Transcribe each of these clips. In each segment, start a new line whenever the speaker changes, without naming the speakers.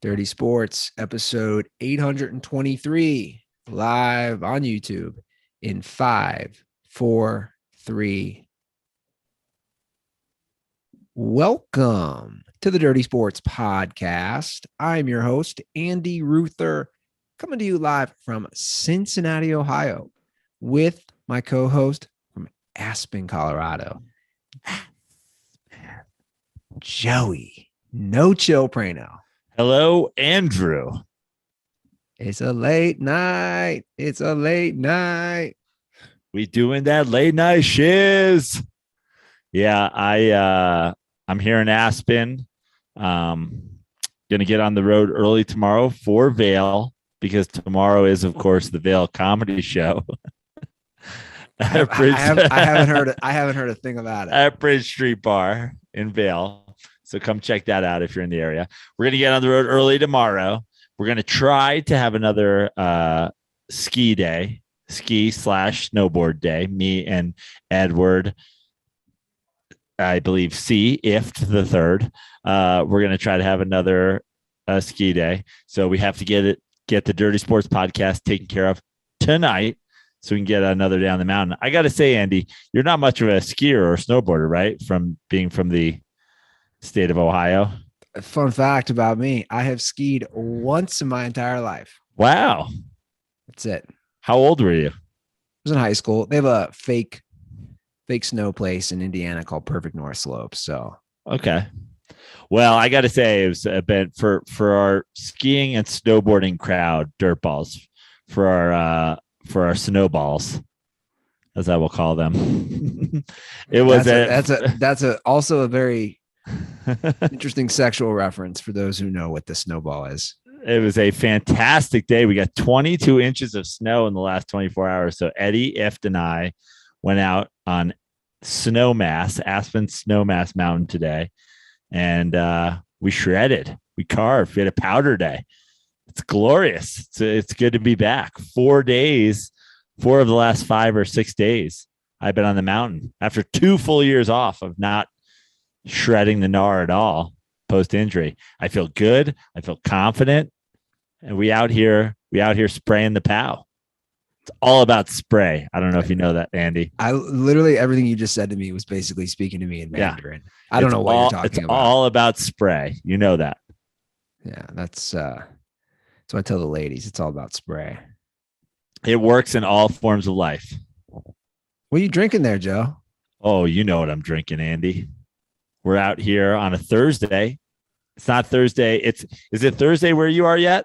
Dirty Sports, episode 823, live on YouTube in 5, 4, 3. Welcome to the Dirty Sports Podcast. I'm your host, Andy Ruther, coming to you live from Cincinnati, Ohio, with my co-host from Aspen, Colorado, Joey No Chill Prano.
Hello, Andrew.
It's a late night. It's a late night.
We doing that late night shiz. Yeah, I'm here in Aspen. Gonna get on the road early tomorrow for Vail because tomorrow is, of course, the Vail comedy show.
I haven't heard a thing about it.
At Bridge Street Bar in Vail. So come check that out if you're in the area. We're going to get on the road early tomorrow. We're going to try to have another ski/snowboard day. Me and Edward, I believe Ift the third. We're going to try to have another ski day. So we have to get the Dirty Sports Podcast taken care of tonight so we can get another day on the mountain. I got to say, Andy, you're not much of a skier or a snowboarder, right? From being from the state of Ohio.
A fun fact about me, I have skied once in my entire life.
Wow.
That's it.
How old were you?
I was in high school. They have a fake snow place in Indiana called Perfect North Slopes. So
okay. Well, I got to say it was a bit for our skiing and snowboarding crowd, dirt balls, for our snowballs, as I will call them. It was
that's also a very interesting sexual reference for those who know what the snowball is.
It was a fantastic day. We got 22 inches of snow in the last 24 hours. So Eddie, Ift, and I went out on Aspen Snowmass Mountain today, and we shredded. We carved. We had a powder day. It's glorious. It's good to be back. 4 days, 4 of the last 5 or 6 days I've been on the mountain after 2 full years off of not shredding the gnar at all post injury. I feel good. I feel confident. And we out here spraying the pow. It's all about spray. I don't know if you know that, Andy.
I literally everything you just said to me was basically speaking to me in Mandarin. Yeah. I don't know what you're talking about.
It's all about spray. You know that.
Yeah, that's what I tell the ladies. It's all about spray.
It works in all forms of life.
What are you drinking there, Joe?
Oh, you know what I'm drinking, Andy. We're out here on a Thursday. It's not Thursday. Is it Thursday where you are yet?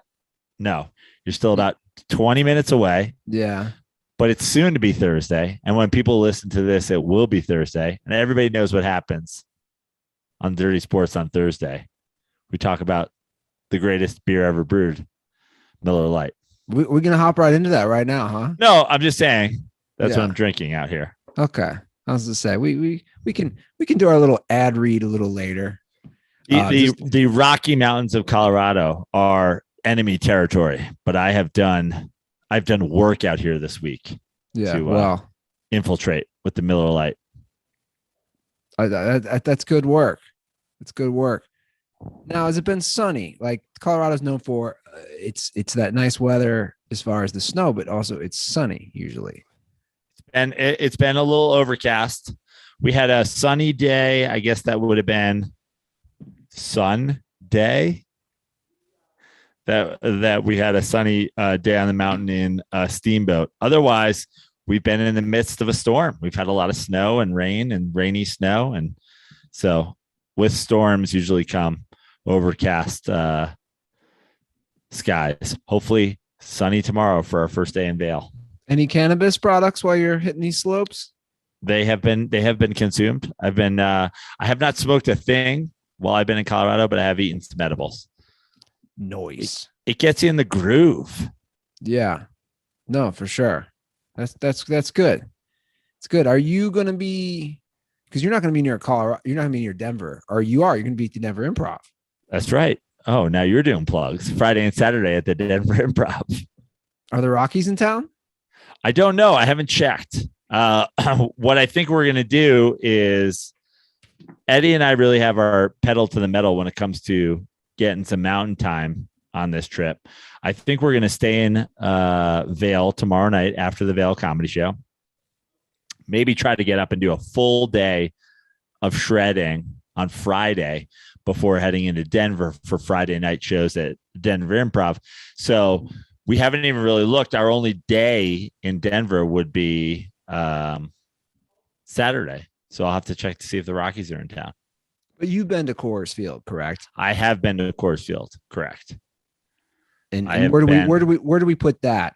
No, you're still about 20 minutes away.
Yeah.
But it's soon to be Thursday. And when people listen to this, it will be Thursday. And everybody knows what happens on Dirty Sports on Thursday. We talk about the greatest beer ever brewed, Miller Lite.
We're going to hop right into that right now, huh?
No, I'm just saying that's what I'm drinking out here.
Okay. I was going to say, we can do our little ad read a little later.
The Rocky Mountains of Colorado are enemy territory, but I've done work out here this week to infiltrate with the Miller Lite.
That's good work. It's good work. Now, has it been sunny? Like Colorado's known for it's that nice weather as far as the snow, but also it's sunny usually.
And it's been a little overcast. We had a sunny day. I guess that would have been sun day. That we had a sunny day on the mountain in Steamboat. Otherwise, we've been in the midst of a storm. We've had a lot of snow and rain and rainy snow. And so with storms usually come overcast skies. Hopefully sunny tomorrow for our first day in Vail.
Any cannabis products while you're hitting these slopes?
They have been consumed. I have not smoked a thing while I've been in Colorado, but I have eaten some edibles.
Noise.
It gets you in the groove.
Yeah. No, for sure. That's good. It's good. Are you going to be, because you're not going to be near Colorado, you're not going to be near Denver, or you're going to be at the Denver Improv.
That's right. Oh, now you're doing plugs. Friday and Saturday at the Denver Improv.
Are the Rockies in town?
I don't know. I haven't checked. What I think we're going to do is Eddie and I really have our pedal to the metal when it comes to getting some mountain time on this trip. I think we're going to stay in Vail tomorrow night after the Vail comedy show. Maybe try to get up and do a full day of shredding on Friday before heading into Denver for Friday night shows at Denver Improv. So we haven't even really looked. Our only day in Denver would be Saturday. So I'll have to check to see if the Rockies are in town.
But you've been to Coors Field, correct?
I have been to Coors Field, correct.
And where do we put that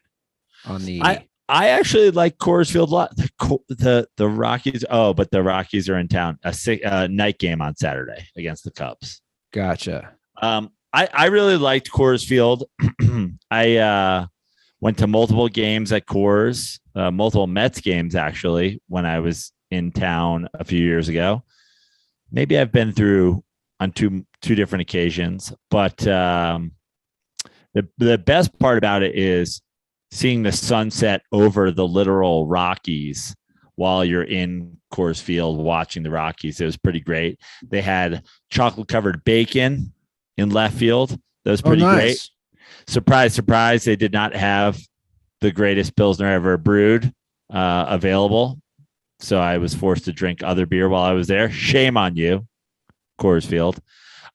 on the?
I actually like Coors Field a lot. The Rockies. Oh, but the Rockies are in town. A night game on Saturday against the Cubs.
Gotcha.
I really liked Coors Field. I went to multiple games at Coors, multiple Mets games actually when I was in town a few years ago. Maybe I've been through on two different occasions, but the best part about it is seeing the sunset over the literal Rockies while you're in Coors Field watching the Rockies. It was pretty great. They had chocolate covered bacon in left field. That was pretty great. Surprise, surprise. They did not have the greatest Pilsner ever brewed available. So I was forced to drink other beer while I was there. Shame on you, Coors Field.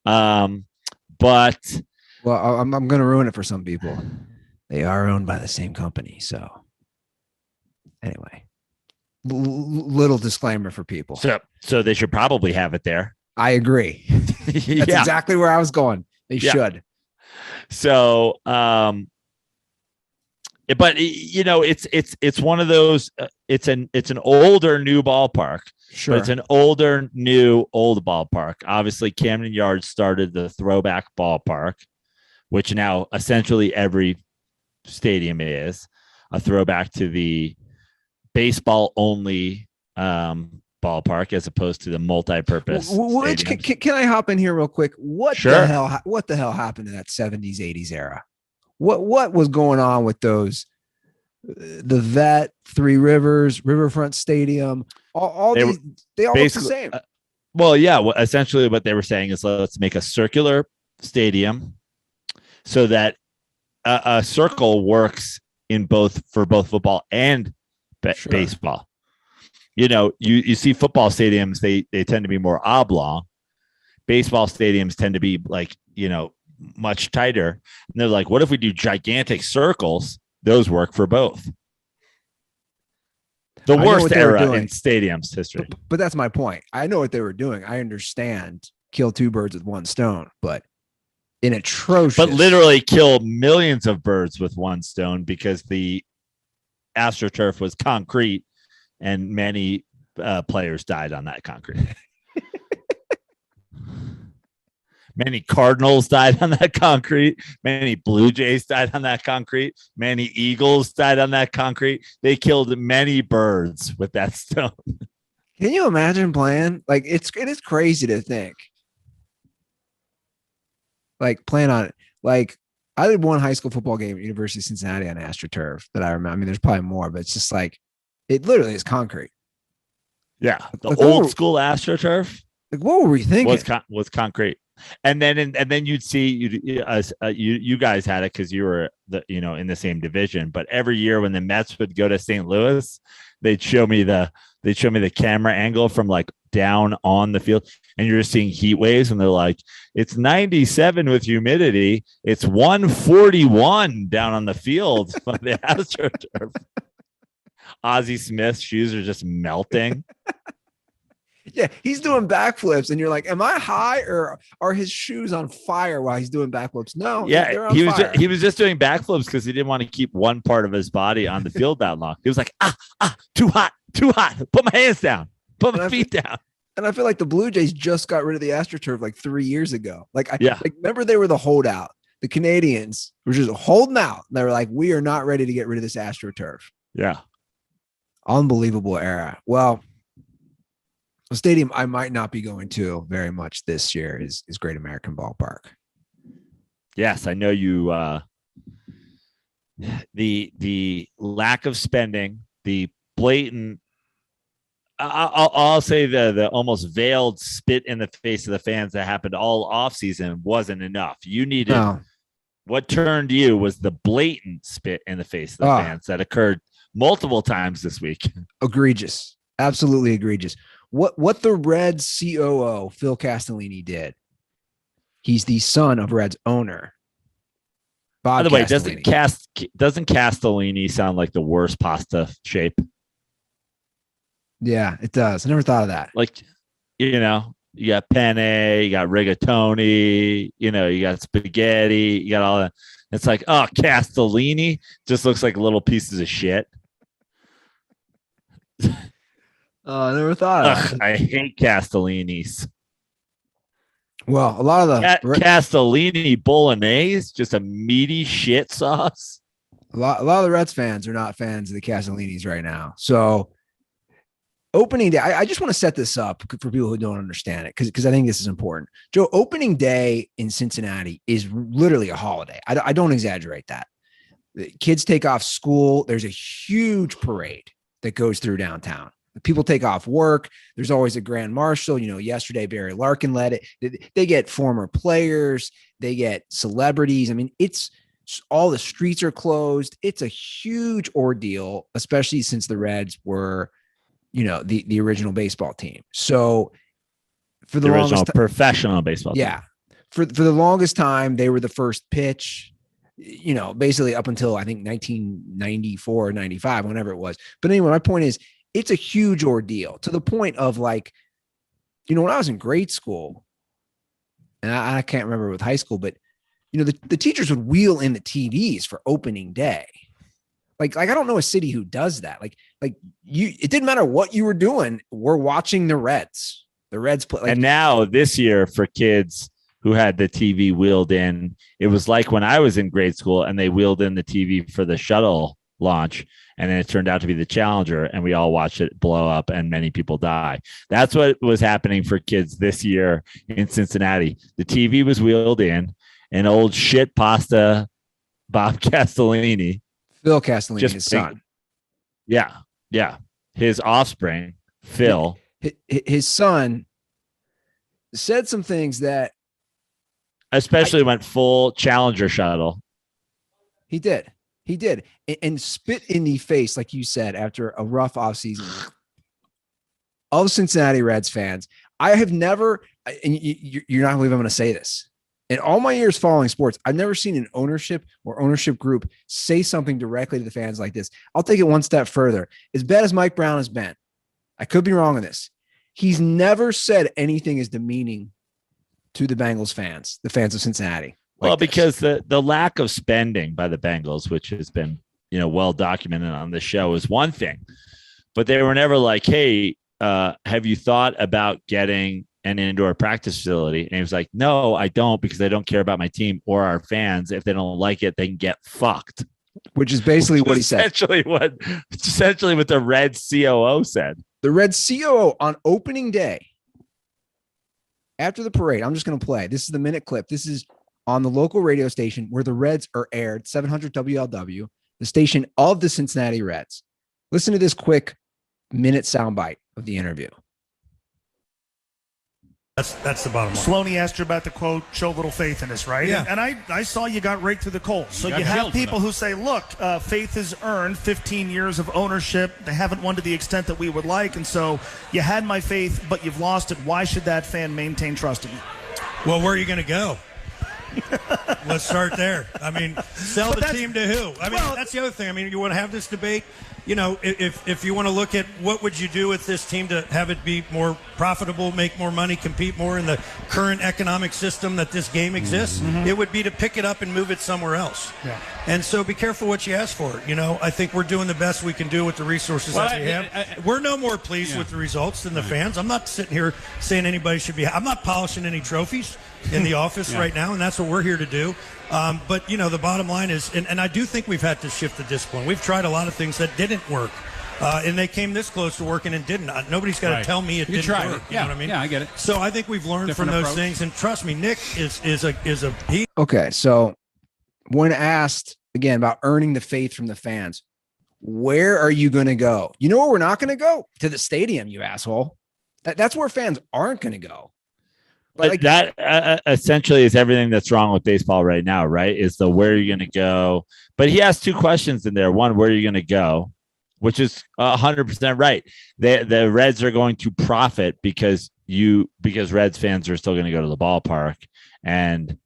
But
well, I'm going to ruin it for some people. They are owned by the same company. So anyway, little disclaimer for people.
So they should probably have it there.
I agree. That's exactly where I was going. They should.
So, but you know, it's one of those. It's an older new ballpark.
Sure,
but it's an older new old ballpark. Obviously, Camden Yards started the throwback ballpark, which now essentially every stadium is a throwback to the baseball only ballpark as opposed to the multi-purpose.
Can I hop in here real quick? What the hell happened to that 70s 80s era? What was going on with those? The Vet, Three Rivers, Riverfront Stadium, they all look the same.
Essentially what they were saying is let's make a circular stadium so that a circle works for both football and baseball. You know, you see football stadiums, they tend to be more oblong. Baseball stadiums tend to be like, you know, much tighter. And they're like, what if we do gigantic circles? Those work for both. The worst era in stadiums history.
But that's my point. I know what they were doing. I understand kill two birds with one stone, but but literally kill millions of birds with one stone because the AstroTurf was concrete and many players died on that concrete. Many Cardinals died on that concrete. Many Blue Jays died on that concrete. Many Eagles died on that concrete. They killed many birds with that stone. Can you imagine playing? Like it is crazy to think. Like playing on it. Like I did one high school football game at University of Cincinnati on AstroTurf that I remember. I mean, there's probably more, but it's just like it literally is concrete.
Yeah, the old school AstroTurf.
Like what were we thinking?
Was concrete. And then you'd see you guys had it because you were in the same division. But every year when the Mets would go to St. Louis, they'd show me the camera angle from like down on the field, and you're just seeing heat waves, and they're like, it's 97 with humidity, it's 141 down on the field from the AstroTurf. Ozzie Smith's shoes are just melting.
Yeah, he's doing backflips, and you're like, "Am I high, or are his shoes on fire while he's doing backflips?" No,
he was just doing backflips because he didn't want to keep one part of his body on the field that long. He was like, too hot, put my hands down, put my feet down.
And I feel like the Blue Jays just got rid of the AstroTurf like 3 years ago. Like, remember they were the holdout. The Canadians were just holding out. They were like, "We are not ready to get rid of this AstroTurf."
Yeah,
unbelievable era. Well. A stadium I might not be going to very much this year is Great American Ballpark.
Yes, I know you. The lack of spending, the blatant I'll say the almost veiled spit in the face of the fans that happened all offseason wasn't enough. You needed what turned you was the blatant spit in the face of the fans that occurred multiple times this week.
Egregious. Absolutely egregious. What the Reds COO, Phil Castellini, did. He's the son of Reds owner. Bob
By the way,
Castellini.
doesn't Castellini sound like the worst pasta shape?
Yeah, it does. I never thought of that.
Like, you got penne, you got rigatoni, you got spaghetti, you got all that. It's like, oh, Castellini just looks like little pieces of shit.
I never thought of that.
I hate Castellinis.
Well, a lot of the
Castellini bolognese, just a meaty shit sauce.
A lot of the Reds fans are not fans of the Castellinis right now. So opening day, I just want to set this up for people who don't understand it because I think this is important. Joe, opening day in Cincinnati is literally a holiday. I don't exaggerate that. The kids take off school. There's a huge parade that goes through downtown. People take off work. There's always a grand marshal. Yesterday, Barry Larkin led it. They get former players. They get celebrities. I mean, it's all the streets are closed. It's a huge ordeal, especially since the Reds were, the original baseball team. So for the
original professional baseball team.
Yeah. For the longest time, they were the first pitch, basically up until I think 1994 or 95, whenever it was. But anyway, my point is, it's a huge ordeal to the point of when I was in grade school, and I can't remember with high school, but the teachers would wheel in the TVs for opening day. Like I don't know a city who does that. It didn't matter what you were doing. We're watching the Reds play.
And now this year for kids who had the TV wheeled in, it was like when I was in grade school and they wheeled in the TV for the shuttle launch. And then it turned out to be the Challenger, and we all watched it blow up and many people die. That's what was happening for kids this year in Cincinnati. The TV was wheeled in, and old shit pasta Bob Castellini.
Phil Castellini, his son.
Yeah. His offspring, Phil.
His son said some things that
especially went full Challenger shuttle.
He did. And spit in the face, like you said, after a rough offseason of Cincinnati Reds fans. I have never, and you're not going to believe I'm going to say this. In all my years following sports, I've never seen an ownership or ownership group say something directly to the fans like this. I'll take it one step further. As bad as Mike Brown has been, I could be wrong on this. He's never said anything as demeaning to the Bengals fans, the fans of Cincinnati.
Well, because the lack of spending by the Bengals, which has been, well documented on this show, is one thing. But they were never like, hey, have you thought about getting an indoor practice facility? And he was like, no, I don't, because I don't care about my team or our fans. If they don't like it, they can get fucked.
Which is basically what he said.
Essentially what the Red COO said.
The Red COO on opening day, after the parade, I'm just going to play. This is the minute clip. This is on the local radio station where the Reds are aired, 700 WLW, the station of the Cincinnati Reds. Listen to this quick minute soundbite of the interview.
That's the bottom line.
Sloaney asked you about the quote, show a little faith in us, right?
Yeah.
And I saw you got right through the coals. So you have people who say, look, faith is earned, 15 years of ownership. They haven't won to the extent that we would like. And so you had my faith, but you've lost it. Why should that fan maintain trust in you?
Well, where are you going to go? Let's start there. I mean, sell the team to who? I mean, that's the other thing. I mean, you want to have this debate. If you want to look at what would you do with this team to have it be more profitable, make more money, compete more in the current economic system that this game exists, it would be to pick it up and move it somewhere else.
Yeah.
And so be careful what you ask for. I think we're doing the best we can do with the resources that we have. We're no more pleased with the results than the fans. I'm not sitting here saying anybody should be. I'm not polishing any trophies in the office right now, and that's what we're here to do. But the bottom line is, and I do think we've had to shift the discipline. We've tried a lot of things that didn't work, and they came this close to working and didn't. Nobody's got to tell me it didn't work. You know what I mean?
Yeah, I get it.
So I think we've learned from those things, and trust me, Nick is
okay. So when asked again about earning the faith from the fans, Where are you going to go? You know where we're not going to go? To the stadium, you asshole. That's where fans aren't going to go.
But that essentially is everything that's wrong with baseball right now, right? Is the where are you going to go? But he has two questions in there. One, where are you going to go? Which is 100% right. The Reds are going to profit because Reds fans are still going to go to the ballpark, and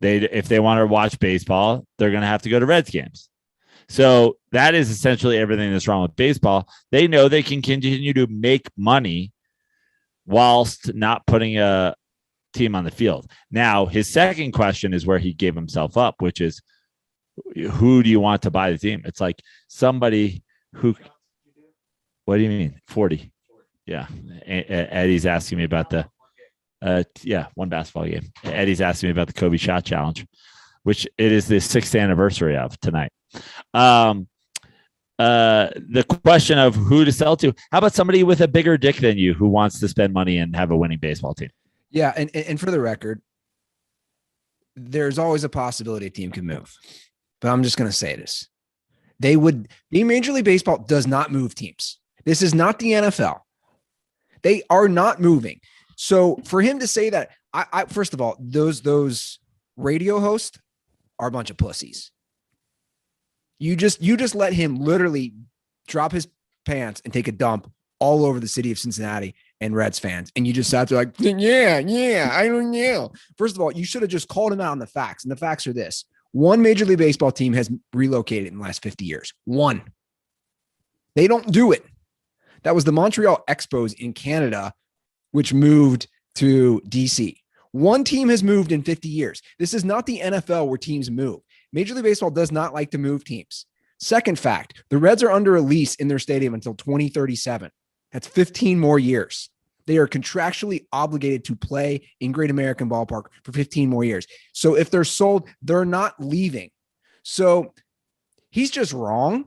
if they want to watch baseball, they're going to have to go to Reds games. So that is essentially everything that's wrong with baseball. They know they can continue to make money whilst not putting a team on the field. Now, his second question is where he gave himself up, which is, who do you want to buy the team? It's like somebody who, what do you mean? 40. Yeah. Eddie's asking me about the, one basketball game. Eddie's asking me about the Kobe shot challenge, which it is the 6th anniversary of tonight. The question of who to sell to. How about somebody with a bigger dick than you who wants to spend money and have a winning baseball team?
Yeah. And for the record, there's always a possibility a team can move, but I'm just going to say this. Major League Baseball does not move teams. This is not the NFL. They are not moving. So for him to say that, I first of all, those radio hosts are a bunch of pussies. You just let him literally drop his pants and take a dump all over the city of Cincinnati and Reds fans. And you just sat there like, yeah, I don't know. First of all, you should have just called him out on the facts. And the facts are this. One Major League Baseball team has relocated in the last 50 years. One. They don't do it. That was the Montreal Expos in Canada, which moved to DC. One team has moved in 50 years. This is not the NFL where teams move. Major League Baseball does not like to move teams. Second fact, the Reds are under a lease in their stadium until 2037. That's 15 more years. They are contractually obligated to play in Great American Ballpark for 15 more years. So if they're sold, they're not leaving. So he's just wrong.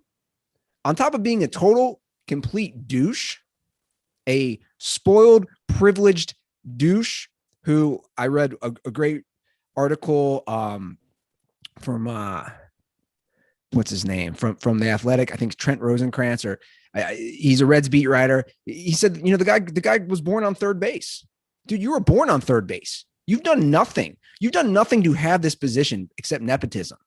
On top of being a total, complete douche, a spoiled, privileged douche who I read a great article from what's his name from The Athletic. I think it's Trent Rosenkrantz, or he's a Reds beat writer. He said, the guy was born on third base. Dude, you were born on third base. You've done nothing. You've done nothing to have this position except nepotism.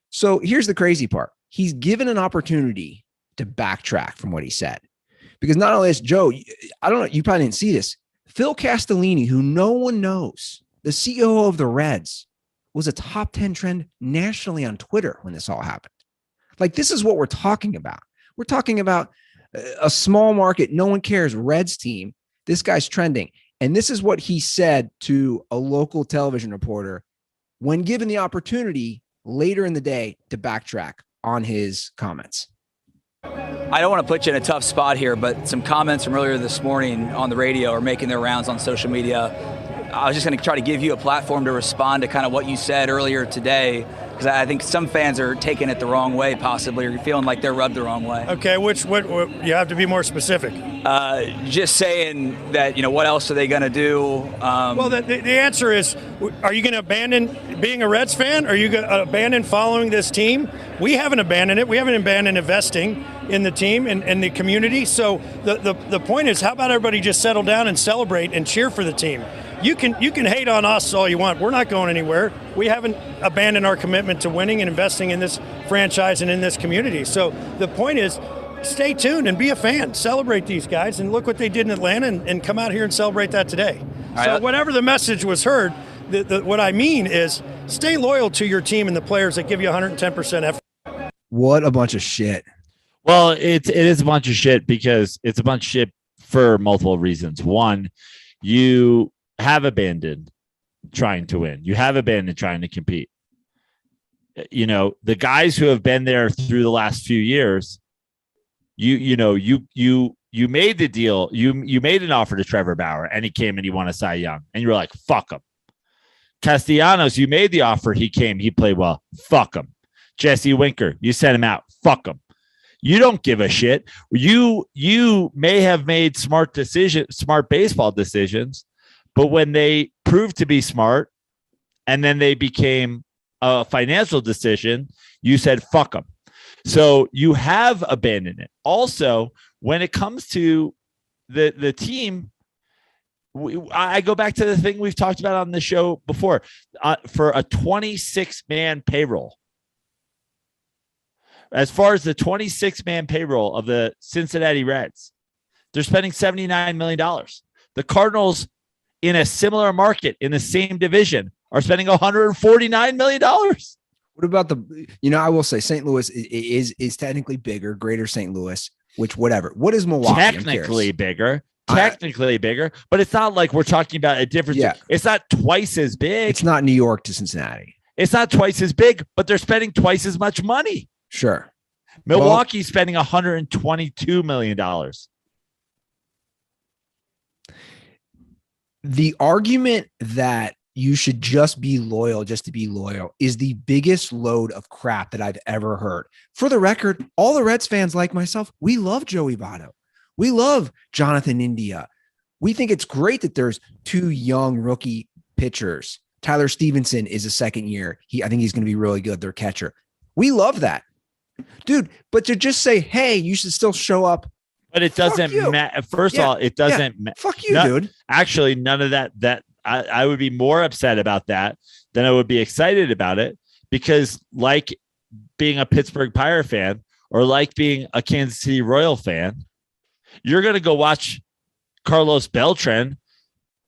So here's the crazy part. He's given an opportunity to backtrack from what he said. Because not only is Joe, I don't know, you probably didn't see this. Phil Castellini, who no one knows, the CEO of the Reds, was a top 10 trend nationally on Twitter when this all happened. Like, this is what we're talking about. We're talking about a small market, no one cares, Reds team. This guy's trending. And this is what he said to a local television reporter when given the opportunity later in the day to backtrack on his comments.
I don't want to put you in a tough spot here, but some comments from earlier this morning on the radio are making their rounds on social media. I was just going to try to give you a platform to respond to kind of what you said earlier today, because I think some fans are taking it the wrong way, possibly, or feeling like they're rubbed the wrong way.
Okay, what you have to be more specific.
Just saying that, what else are they going to do?
Well, the answer is, are you going to abandon being a Reds fan? Are you going to abandon following this team? We haven't abandoned it. We haven't abandoned investing in the team and the community. So the point is, how about everybody just settle down and celebrate and cheer for the team? You can hate on us all you want. We're not going anywhere. We haven't abandoned our commitment to winning and investing in this franchise and in this community. So the point is, stay tuned and be a fan. Celebrate these guys, and look what they did in Atlanta, and come out here and celebrate that today. So whatever the message was heard, what I mean is, stay loyal to your team and the players that give you 110% effort.
What a bunch of shit.
Well, it is a bunch of shit because it's a bunch of shit for multiple reasons. One, you have abandoned trying to win. You have abandoned trying to compete. The guys who have been there through the last few years, you made the deal. You made an offer to Trevor Bauer, and he came and he won a Cy Young, and you were like, fuck him. Castellanos, you made the offer. He came, he played well. Fuck him. Jesse Winker, you sent him out. Fuck him. You don't give a shit. You may have made smart baseball decisions, but when they proved to be smart and then they became a financial decision, you said, fuck them. So you have abandoned it. Also, when it comes to the team, I go back to the thing we've talked about on the show before. For a 26-man payroll, as far as the 26-man payroll of the Cincinnati Reds, they're spending $79 million. The Cardinals, in a similar market in the same division, are spending $149 million.
What about I will say St. Louis is technically bigger, greater St. Louis, which whatever. What is Milwaukee?
Technically bigger, but it's not like we're talking about a difference.
Yeah.
It's not twice as big.
It's not New York to Cincinnati.
It's not twice as big, but they're spending twice as much money.
Sure.
Milwaukee's spending $122 million.
The argument that you should just be loyal just to be loyal is the biggest load of crap that I've ever heard. For the record, all the Reds fans like myself, we love Joey Votto. We love Jonathan India. We think it's great that there's two young rookie pitchers. Tyler Stevenson is a second year. I think he's going to be really good. Their catcher. We love that. Dude, but to just say, hey, you should still show up.
But it doesn't matter. First of all, it doesn't matter.
Fuck you, dude.
Actually, none of that I would be more upset about that than I would be excited about it, because like being a Pittsburgh Pirate fan or like being a Kansas City Royal fan, you're going to go watch Carlos Beltran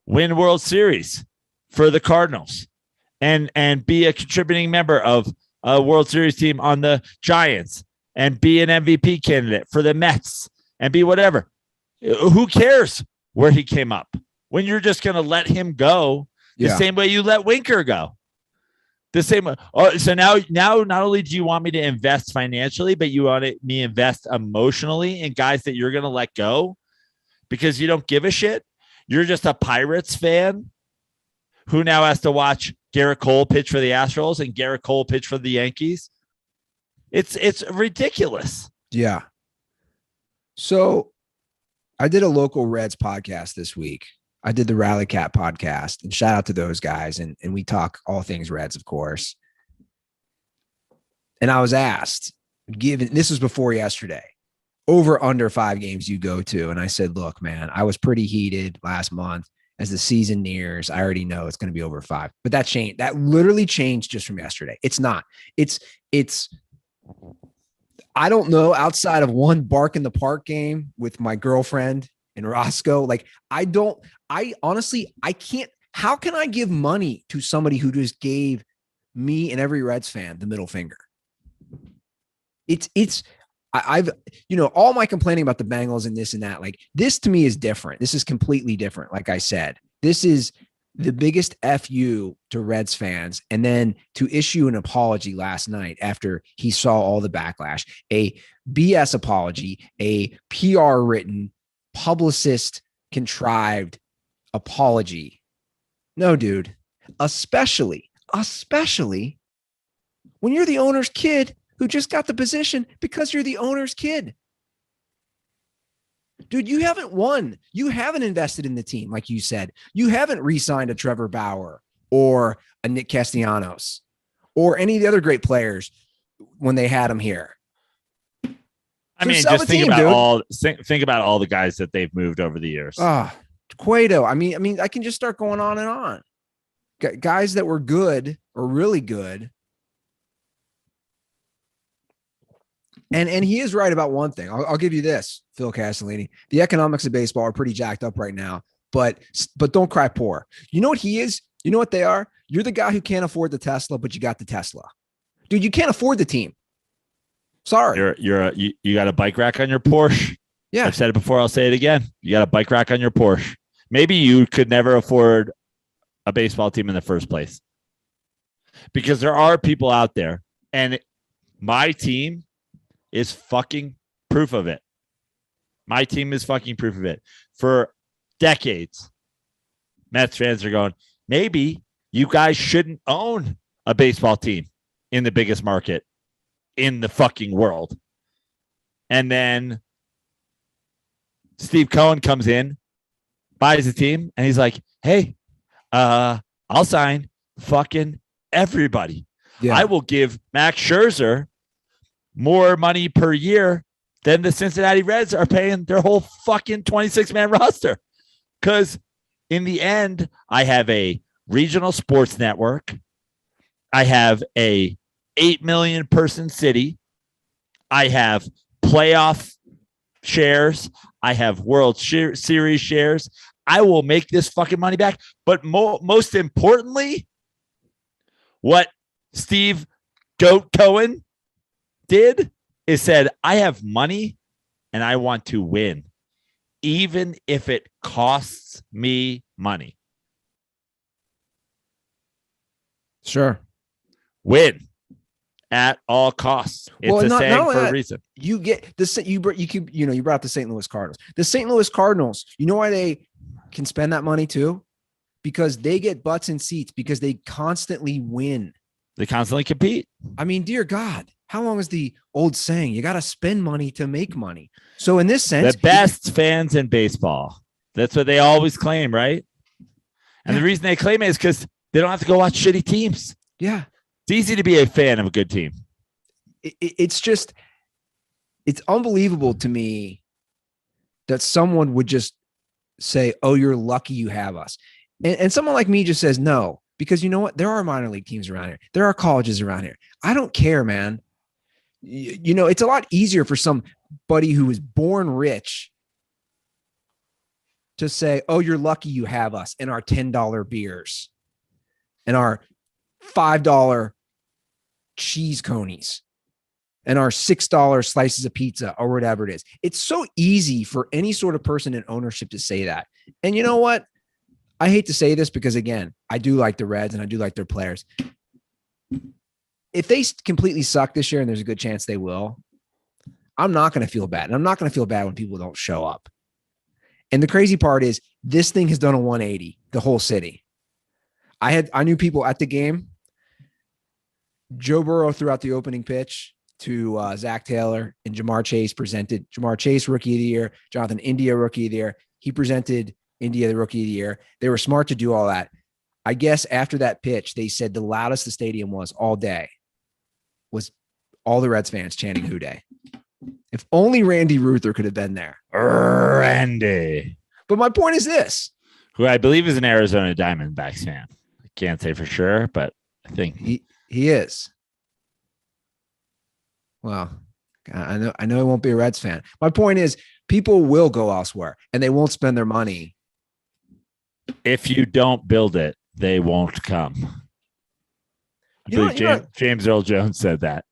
win World Series for the Cardinals and be a contributing member of a World Series team on the Giants and be an MVP candidate for the Mets and be whatever. Who cares where he came up? When you're just going to let him go the same way you let Winker go. The same way. Oh, so now not only do you want me to invest financially, but you want me to invest emotionally in guys that you're going to let go because you don't give a shit. You're just a Pirates fan who now has to watch Garrett Cole pitch for the Astros and Garrett Cole pitch for the Yankees. It's ridiculous.
Yeah. So I did a local Reds podcast this week. I did the Rally Cat podcast, and shout out to those guys. And we talk all things Reds, of course. And I was asked, this was before yesterday, over under 5 games you go to. And I said, look, man, I was pretty heated last month. As the season nears, I already know it's going to be over 5, but that changed. That literally changed just from yesterday. It's not, I don't know, outside of one bark in the park game with my girlfriend and Roscoe, like I honestly can't, how can I give money to somebody who just gave me and every Reds fan the middle finger? I've all my complaining about the Bengals and this and that, like this to me is different. This is completely different. Like I said, this is the biggest FU to Reds fans. And then to issue an apology last night after he saw all the backlash, a BS apology, a PR written, publicist contrived apology. No, dude, especially when you're the owner's kid who just got the position because you're the owner's kid. Dude, you haven't won. You haven't invested in the team, like you said. You haven't re-signed a Trevor Bauer or a Nick Castellanos or any of the other great players when they had them here.
I mean, just think about all the guys that they've moved over the years.
Cueto. I mean, I can just start going on and on. Guys that were good or really good. And he is right about one thing. I'll give you this, Phil Castellini. The economics of baseball are pretty jacked up right now, but don't cry poor. You know what he is? You know what they are? You're the guy who can't afford the Tesla, but you got the Tesla. Dude, you can't afford the team. Sorry.
You got a bike rack on your Porsche.
Yeah.
I've said it before. I'll say it again. You got a bike rack on your Porsche. Maybe you could never afford a baseball team in the first place because there are people out there, and my team is fucking proof of it. My team is fucking proof of it. For decades, Mets fans are going, maybe you guys shouldn't own a baseball team in the biggest market in the fucking world. And then Steve Cohen comes in, buys a team, and he's like, hey, I'll sign fucking everybody. Yeah. I will give Max Scherzer more money per year than the Cincinnati Reds are paying their whole fucking 26-man roster. Because in the end, I have a regional sports network. I have a 8 million person city. I have playoff shares. I have World Series shares. I will make this fucking money back. But most importantly, what Steve Goat Cohen did is said, I have money and I want to win, even if it costs me money.
Sure.
Win at all costs. It's a saying for a reason.
You get the you brought up the St. Louis Cardinals. The St. Louis Cardinals, you know why they can spend that money too? Because they get butts in seats because they constantly win.
They constantly compete.
I mean, dear God, how long is the old saying? You got to spend money to make money. So in this sense,
the best fans in baseball. That's what they always claim, right? And the reason they claim it is because they don't have to go watch shitty teams.
Yeah.
It's easy to be a fan of a good team.
It's unbelievable to me that someone would just say, oh, you're lucky you have us. And someone like me just says no, because you know what? There are minor league teams around here. There are colleges around here. I don't care, man. You know, it's a lot easier for somebody who was born rich to say, oh, you're lucky you have us and our $10 beers and our $5 cheese conies and our $6 slices of pizza or whatever it is. It's so easy for any sort of person in ownership to say that. And you know what? I hate to say this because, again, I do like the Reds and I do like their players. If they completely suck this year, and there's a good chance they will, I'm not going to feel bad. And I'm not going to feel bad when people don't show up. And the crazy part is this thing has done a 180, the whole city. I knew people at the game. Joe Burrow threw out the opening pitch to Zach Taylor, and Jamar Chase presented. Jamar Chase, Rookie of the Year. Jonathan India, Rookie of the Year. He presented India, the Rookie of the Year. They were smart to do all that. I guess after that pitch, they said the loudest the stadium was all day was all the Reds fans chanting "Who Dey." If only Randy Ruther could have been there.
Randy.
But my point is this.
Who I believe is an Arizona Diamondbacks fan. I can't say for sure, but I think
he is. Well, I know he won't be a Reds fan. My point is people will go elsewhere and they won't spend their money.
If you don't build it, they won't come. James Earl Jones said that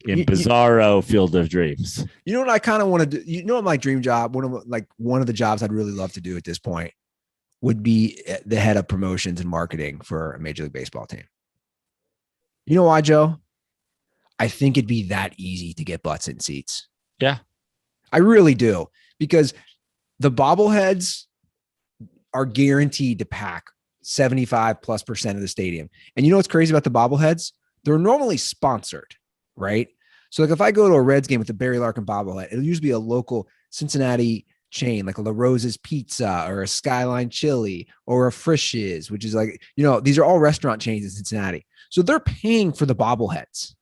in Bizarro Field of Dreams.
You know what I kind of want to do? You know what my dream job, one of the jobs I'd really love to do at this point would be the head of promotions and marketing for a Major League Baseball team. You know why, Joe? I think it'd be that easy to get butts in seats.
Yeah.
I really do. Because the bobbleheads are guaranteed to pack 75+% of the stadium. And you know what's crazy about the bobbleheads? They're normally sponsored, right? So like if I go to a Reds game with the Barry Larkin bobblehead, it'll usually be a local Cincinnati chain, like a La Rosa's Pizza or a Skyline Chili or a Frisch's, which is like, these are all restaurant chains in Cincinnati. So they're paying for the bobbleheads.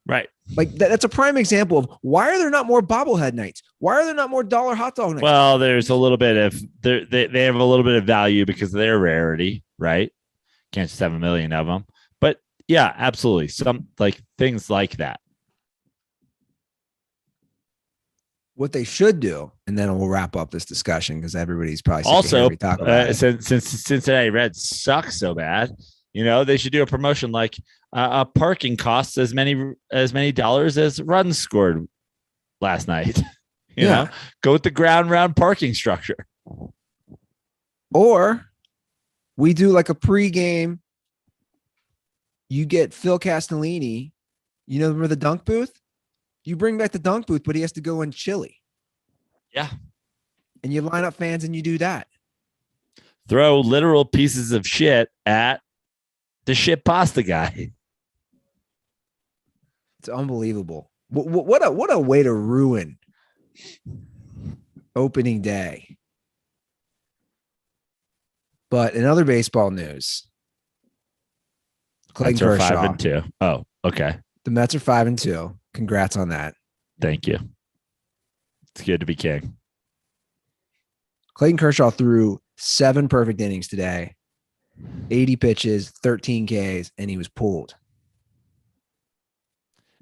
Right.
Like that's a prime example of why are there not more bobblehead nights? Why are there not more dollar hot dog nights?
Well, there's a little bit of they have a little bit of value because of their rarity, right? Can't just have a million of them. But yeah, absolutely. Some like things like that.
What they should do, and then we'll wrap up this discussion because everybody's probably
also
talk about
since Cincinnati Reds suck so bad, they should do a promotion like parking costs as many dollars as runs scored last night. You know, go with the ground round parking structure.
Or we do like a pregame. You get Phil Castellini. Remember the dunk booth? You bring back the dunk booth, but he has to go in chili.
Yeah.
And you line up fans and you do that.
Throw literal pieces of shit at the shit pasta guy.
It's unbelievable. What a way to ruin opening day. But in other baseball news, Clayton Kershaw.
5-2. Oh, okay.
The Mets are 5-2. Congrats on that.
Thank you. It's good to be king.
Clayton Kershaw threw 7 perfect innings today, 80 pitches, 13 Ks, and he was pulled.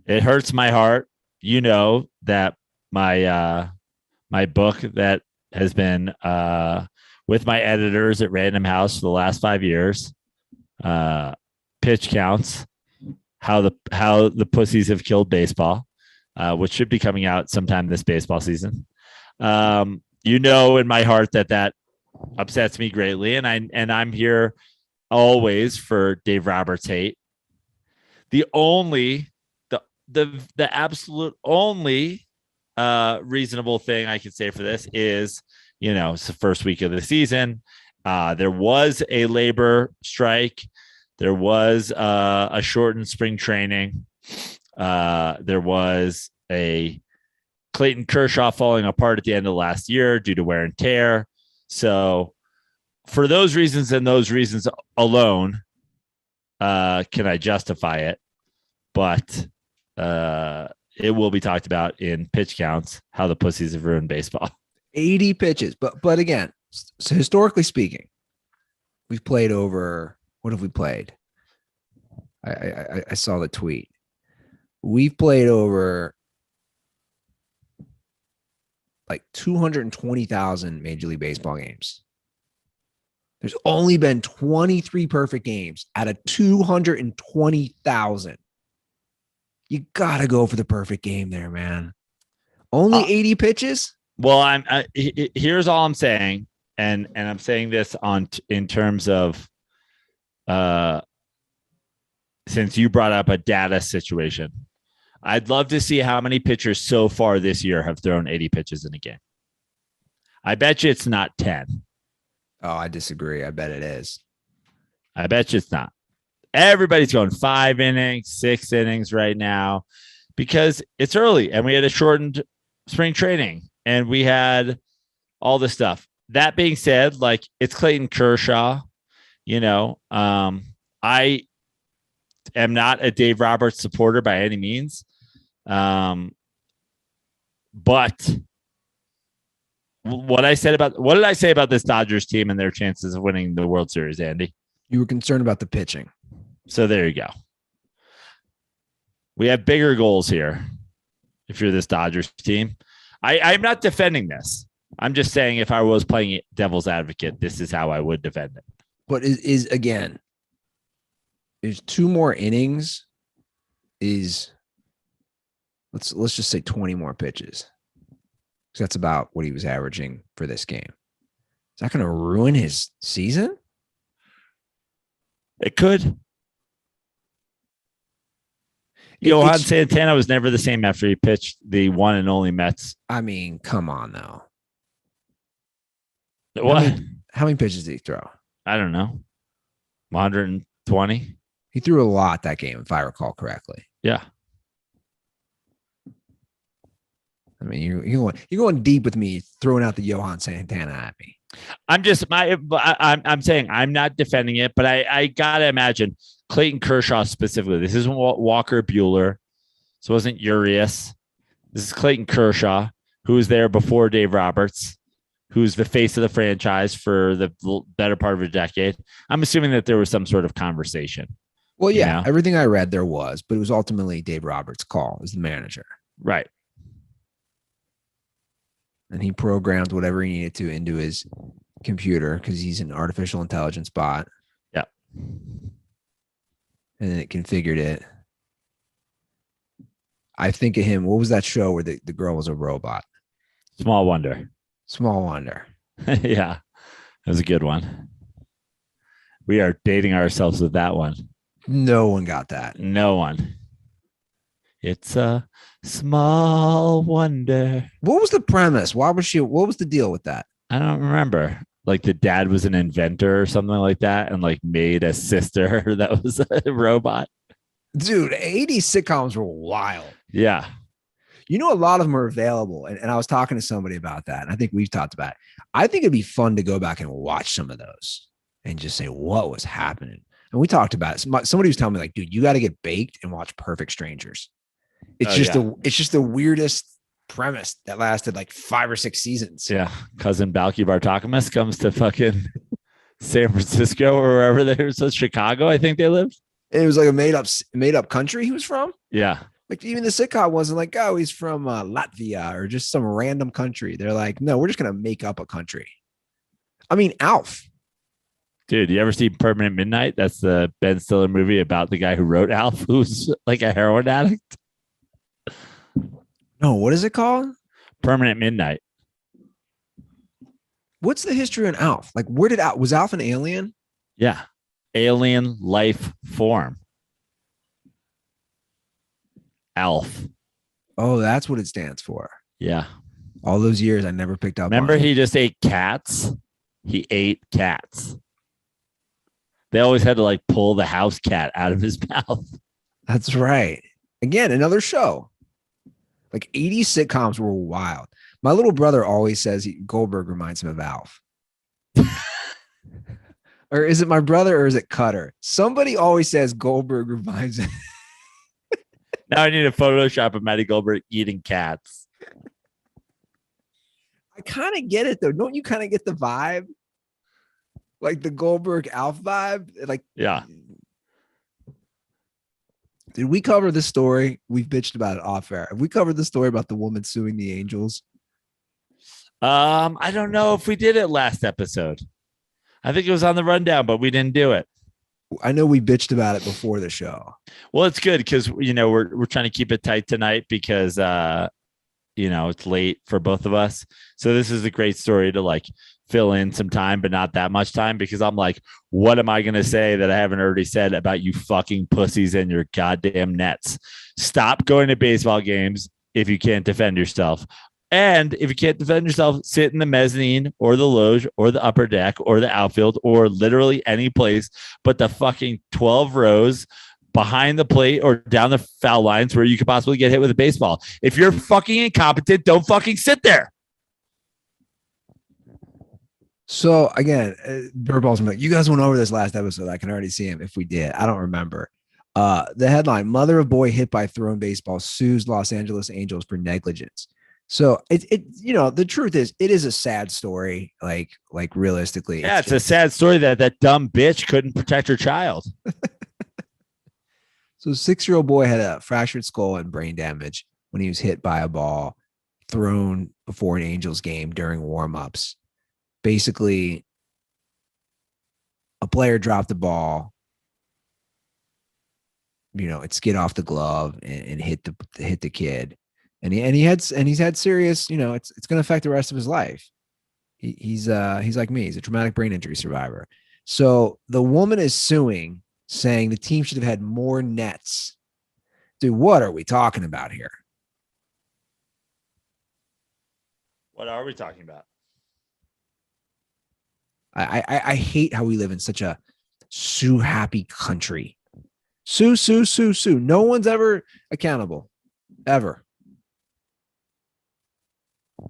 It hurts my heart. You know that my my book that has been with my editors at Random House for the last 5 years, Pitch Counts, how the pussies have killed baseball, which should be coming out sometime this baseball season. You know, in my heart that upsets me greatly, and I'm here always for Dave Roberts hate. The absolute only reasonable thing I can say for this is, you know, it's the first week of the season. There was a labor strike. There was a shortened spring training. There was a Clayton Kershaw falling apart at the end of last year due to wear and tear. So for those reasons and those reasons alone, can I justify it? But it will be talked about in Pitch Counts, how the pussies have ruined baseball.
80 pitches. But again, so historically speaking, we've played over, what have we played? I saw the tweet. We've played over like 220,000 Major League Baseball games. There's only been 23 perfect games out of 220,000. You got to go for the perfect game there, man. Only 80 pitches?
Well, here's all I'm saying, and I'm saying this in terms of since you brought up a data situation. I'd love to see how many pitchers so far this year have thrown 80 pitches in a game. I bet you it's not 10.
Oh, I disagree. I bet it is.
I bet you it's not. Everybody's going 5 innings, 6 innings right now because it's early and we had a shortened spring training and we had all this stuff. That being said, like, it's Clayton Kershaw, you know, I am not a Dave Roberts supporter by any means. But what did I say about this Dodgers team and their chances of winning the World Series, Andy?
You were concerned about the pitching.
So there you go. We have bigger goals here. If you're this Dodgers team, I'm not defending this. I'm just saying if I was playing devil's advocate, this is how I would defend it.
But is again, there's 2 more innings. Let's just say 20 more pitches. So that's about what he was averaging for this game. Is that going to ruin his season?
It could. Johan Santana was never the same after he pitched the one and only Mets.
I mean, come on now.
What?
How many pitches did he throw?
I don't know. 120.
He threw a lot that game, if I recall correctly.
Yeah.
I mean, you're going deep with me, throwing out the Johan Santana at me.
I'm saying I'm not defending it, but I gotta imagine Clayton Kershaw specifically. This isn't Walker Buehler. This wasn't Urias. This is Clayton Kershaw, who was there before Dave Roberts, who's the face of the franchise for the better part of a decade. I'm assuming that there was some sort of conversation.
Well, yeah, everything I read there was, but it was ultimately Dave Roberts' call as the manager.
Right.
And he programmed whatever he needed to into his computer because he's an artificial intelligence bot.
Yeah.
And then it configured it. I think of him. What was that show where the girl was a robot?
Small Wonder.
Small Wonder.
Yeah. That was a good one. We are dating ourselves with that one.
No one got that.
No one. It's a small wonder.
What was the premise? What was the deal with that?
I don't remember. Like the dad was an inventor or something like that and like made a sister that was a robot.
Dude, 80s sitcoms were wild.
Yeah.
You know, a lot of them are available. And I was talking to somebody about that. And I think we've talked about it. I think it'd be fun to go back and watch some of those and just say what was happening. And we talked about it. Somebody was telling me like, dude, you got to get baked and watch Perfect Strangers. It's just the weirdest premise that lasted like 5 or 6 seasons.
Yeah. Cousin Balky Bartakamus comes to fucking San Francisco or wherever they were. So Chicago, I think they lived.
It was like a made up country he was from.
Yeah.
Like even the sitcom wasn't like, oh, he's from Latvia or just some random country. They're like, no, we're just going to make up a country. I mean, Alf.
Dude, you ever see Permanent Midnight? That's the Ben Stiller movie about the guy who wrote Alf, who's like a heroin addict.
No, what is it called?
Permanent Midnight.
What's the history on Alf? Like, was Alf an alien?
Yeah. Alien life form. Alf.
Oh, that's what it stands for.
Yeah.
All those years I never picked up.
Remember, he just ate cats. He ate cats. They always had to like pull the house cat out of his mouth. That's
right. Again, another show. Like 80s sitcoms were wild. My little brother always says Goldberg reminds him of Alf. Or is it my brother or is it Cutter? Somebody always says Goldberg reminds him.
Now I need to Photoshop of Matty Goldberg eating cats.
I kind of get it though. Don't you kind of get the vibe? Like the Goldberg Alf vibe? Like,
yeah.
Did we cover this story? We've bitched about it off air. Have we covered the story about the woman suing the Angels?
I don't know if we did it last episode. I think it was on the rundown, but we didn't do it.
I know we bitched about it before the show.
Well, it's good because we're trying to keep it tight tonight because it's late for both of us. So this is a great story to like fill in some time, but not that much time because I'm like, what am I going to say that I haven't already said about you fucking pussies and your goddamn nets? Stop going to baseball games if you can't defend yourself. And if you can't defend yourself, sit in the mezzanine or the loge or the upper deck or the outfield or literally any place but the fucking 12 rows behind the plate or down the foul lines where you could possibly get hit with a baseball. If you're fucking incompetent, don't fucking sit there.
So again, Birdball's like, you guys went over this last episode. I can already see him if we did. I don't remember. The headline, mother of boy hit by thrown baseball sues Los Angeles Angels for negligence. So the truth is it is a sad story. Like realistically.
Yeah, it's a sad story that dumb bitch couldn't protect her child.
So 6-year-old boy had a fractured skull and brain damage when he was hit by a ball thrown before an Angels game during warm-ups. Basically, a player dropped the ball. It skid off the glove and hit the kid. And he's had serious, it's going to affect the rest of his life. He's like me. He's a traumatic brain injury survivor. So the woman is suing, saying the team should have had more nets. Dude, what are we talking about here?
What are we talking about?
I hate how we live in such a sue happy country. Sue, sue, sue, sue. No one's ever accountable. Ever.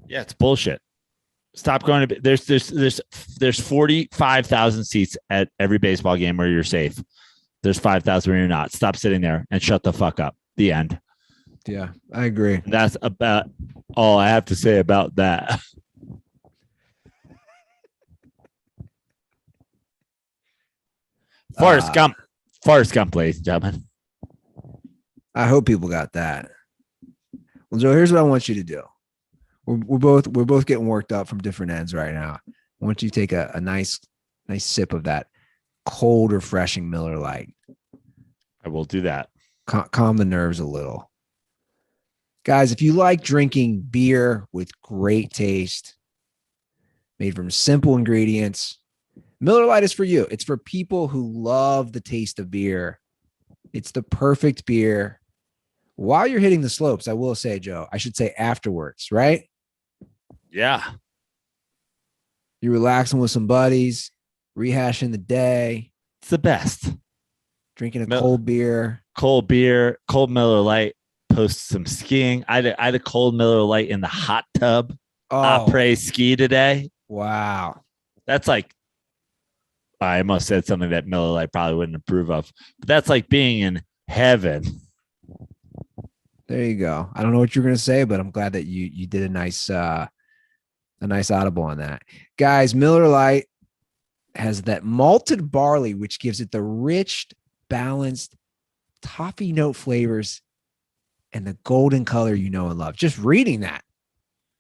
Yeah, it's bullshit. Stop going to there's 45,000 seats at every baseball game where you're safe. There's 5,000 where you're not. Stop sitting there and shut the fuck up. The end.
Yeah, I agree.
And that's about all I have to say about that. Forrest Gump, ladies and gentlemen.
I hope people got that. Well, Joe, here's what I want you to do. We're both getting worked up from different ends right now. I want you to take a nice sip of that cold, refreshing Miller Lite.
I will do that.
Calm the nerves a little. Guys, if you like drinking beer with great taste, made from simple ingredients, Miller Lite is for you. It's for people who love the taste of beer. It's the perfect beer. While you're hitting the slopes, I will say, Joe, I should say afterwards, right?
Yeah.
You're relaxing with some buddies, rehashing the day.
It's the best.
Drinking a cold beer,
cold Miller Lite, post some skiing. I had a cold Miller Lite in the hot tub. Après ski today.
Wow.
That's like, I almost said something that Miller Lite probably wouldn't approve of, but that's like being in heaven.
There you go. I don't know what you're going to say, but I'm glad that you did a nice audible on that. Guys, Miller Lite has that malted barley, which gives it the rich, balanced toffee note flavors and the golden color you know and love. Just reading that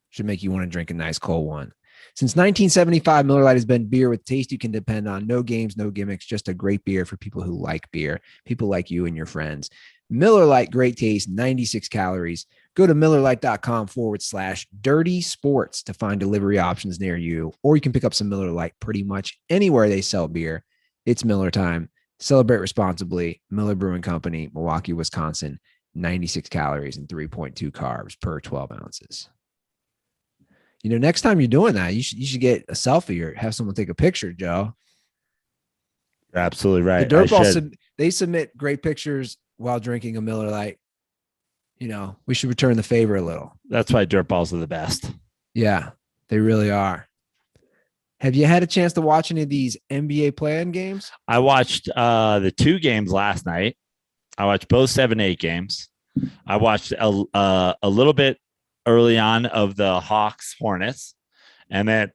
should make you want to drink a nice cold one. Since 1975, Miller Lite has been beer with taste you can depend on. No games, no gimmicks, just a great beer for people who like beer, people like you and your friends. Miller Lite, great taste, 96 calories. Go to MillerLite.com/dirty sports to find delivery options near you, or you can pick up some Miller Lite pretty much anywhere they sell beer. It's Miller time. Celebrate responsibly. Miller Brewing Company, Milwaukee, Wisconsin, 96 calories and 3.2 carbs per 12 ounces. You know, next time you're doing that, you should get a selfie or have someone take a picture, Joe.
You're absolutely right.
The Dirtball, they submit great pictures while drinking a Miller Lite. You know, we should return the favor a little.
That's why Dirtballs are the best.
Yeah, they really are. Have you had a chance to watch any of these NBA play-in games?
I watched the 2 games last night. I watched both 7-8 games. I watched a little bit early on of the Hawks Hornets, and then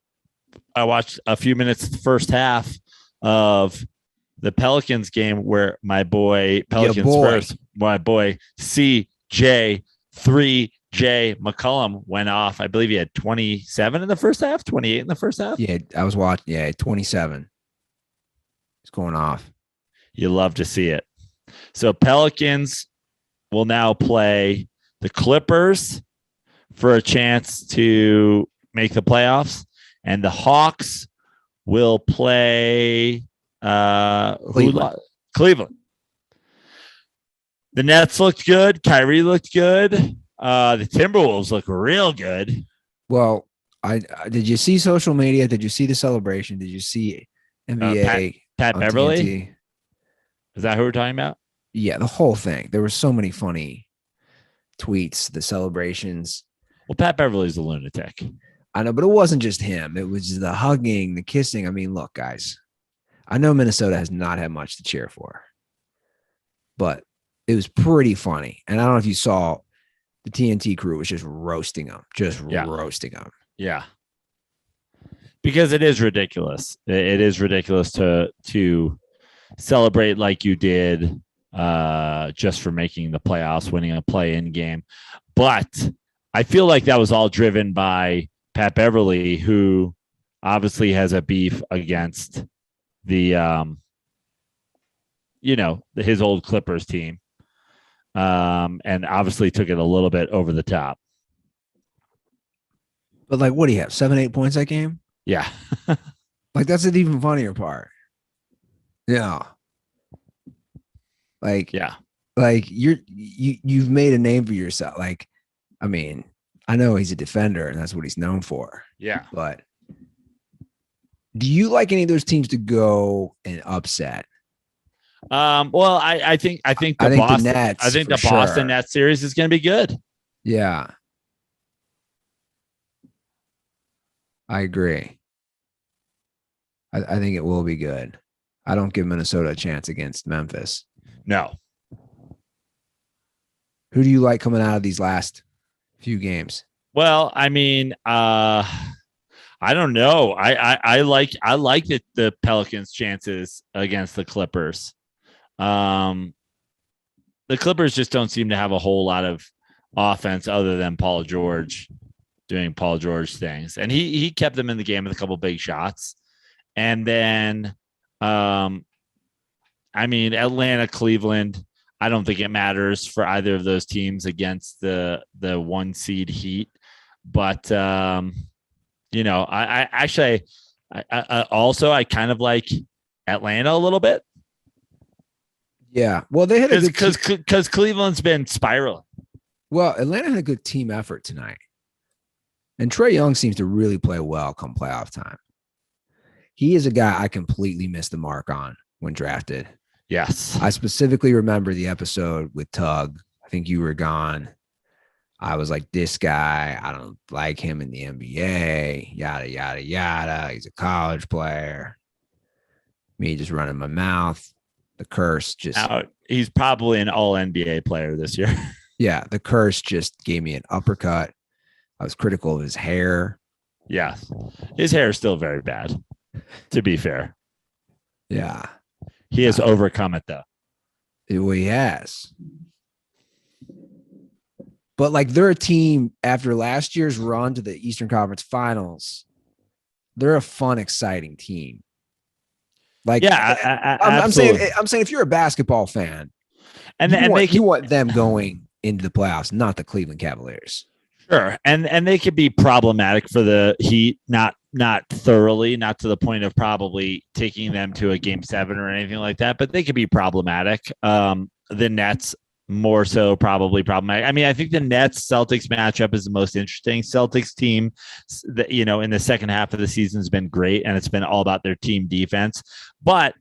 I watched a few minutes the first half of the Pelicans game where my boy CJ3J McCollum went off. I believe he had 27 in the first half, 28 in the first half.
Yeah, I was watching. Yeah, 27. It's going off.
You love to see it. So Pelicans will now play the Clippers for a chance to make the playoffs, and the Hawks will play Cleveland. The Nets looked good. Kyrie looked good. The Timberwolves look real good.
Well, I did you see social media? Did you see the celebration? Did you see NBA?
Pat Beverly?
TNT?
Is that who we're talking about?
Yeah, the whole thing. There were so many funny tweets, the celebrations.
Well, Pat Beverly's a lunatic.
I know, but it wasn't just him. It was the hugging, the kissing. I mean, look, guys, I know Minnesota has not had much to cheer for, but it was pretty funny. And I don't know if you saw the TNT crew was just roasting them, roasting them.
Yeah. Because it is ridiculous. It is ridiculous to celebrate like you did just for making the playoffs, winning a play-in game. But I feel like that was all driven by Pat Beverly, who obviously has a beef against the, his old Clippers team. And obviously took it a little bit over the top.
But like, what do you have? 7-8 points that game?
Yeah.
Like, that's an even funnier part. Yeah. Like,
yeah.
Like you've made a name for yourself. Like, I mean, I know he's a defender and that's what he's known for.
Yeah.
But do you like any of those teams to go and upset?
Well, I think the Nets, I think the Boston Nets series is going to be good.
Yeah. I agree. I think it will be good. I don't give Minnesota a chance against Memphis.
No.
Who do you like coming out of these last few games?
Well, I mean, I don't know. I like the Pelicans' chances against the Clippers. The Clippers just don't seem to have a whole lot of offense other than Paul George doing Paul George things. And he kept them in the game with a couple big shots. And then, I mean, Atlanta, Cleveland, I don't think it matters for either of those teams against the 1 seed Heat. But, I kind of like Atlanta a little bit.
Yeah. Well, they had
because Cleveland's been spiraling.
Well, Atlanta had a good team effort tonight. And Trae Young seems to really play well come playoff time. He is a guy I completely missed the mark on when drafted.
Yes.
I specifically remember the episode with Tug. I think you were gone. I was like, this guy, I don't like him in the NBA, yada, yada, yada. He's a college player. Me just running my mouth. The curse just.
He's probably an all NBA player this year.
Yeah, the curse just gave me an uppercut. I was critical of his hair.
Yeah. His hair is still very bad, to be fair.
Yeah.
He has overcome it, though.
Well, he has. But like they're a team after last year's run to the Eastern Conference Finals. They're a fun, exciting team. Like,
yeah,
I'm saying if you're a basketball fan, and you want them going into the playoffs, not the Cleveland Cavaliers.
Sure, and they could be problematic for the Heat, not thoroughly, not to the point of probably taking them to a game 7 or anything like that, but they could be problematic. The Nets more so probably problematic. I mean, I think the Nets Celtics matchup is the most interesting. Celtics team that, in the second half of the season has been great, and it's been all about their team defense. But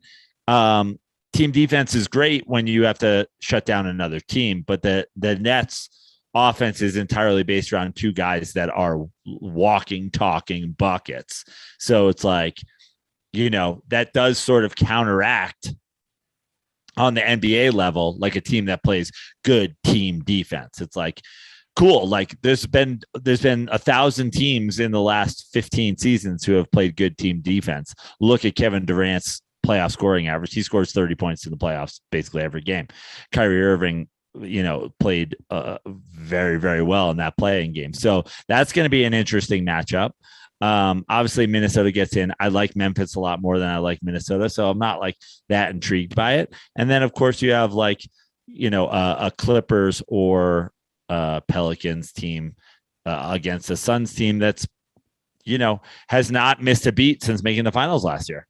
team defense is great when you have to shut down another team. But the Nets offense is entirely based around two guys that are walking, talking buckets. So it's like, that does sort of counteract on the NBA level, like a team that plays good team defense. It's like, cool. Like there's been 1,000 teams in the last 15 seasons who have played good team defense. Look at Kevin Durant's playoff scoring average. He scores 30 points in the playoffs basically every game. Kyrie Irving, played very, very well in that playing game. So that's going to be an interesting matchup. Obviously Minnesota gets in. I like Memphis a lot more than I like Minnesota, so I'm not like that intrigued by it. And then of course you have like, a Clippers or Pelicans team against a Suns team that's, has not missed a beat since making the finals last year.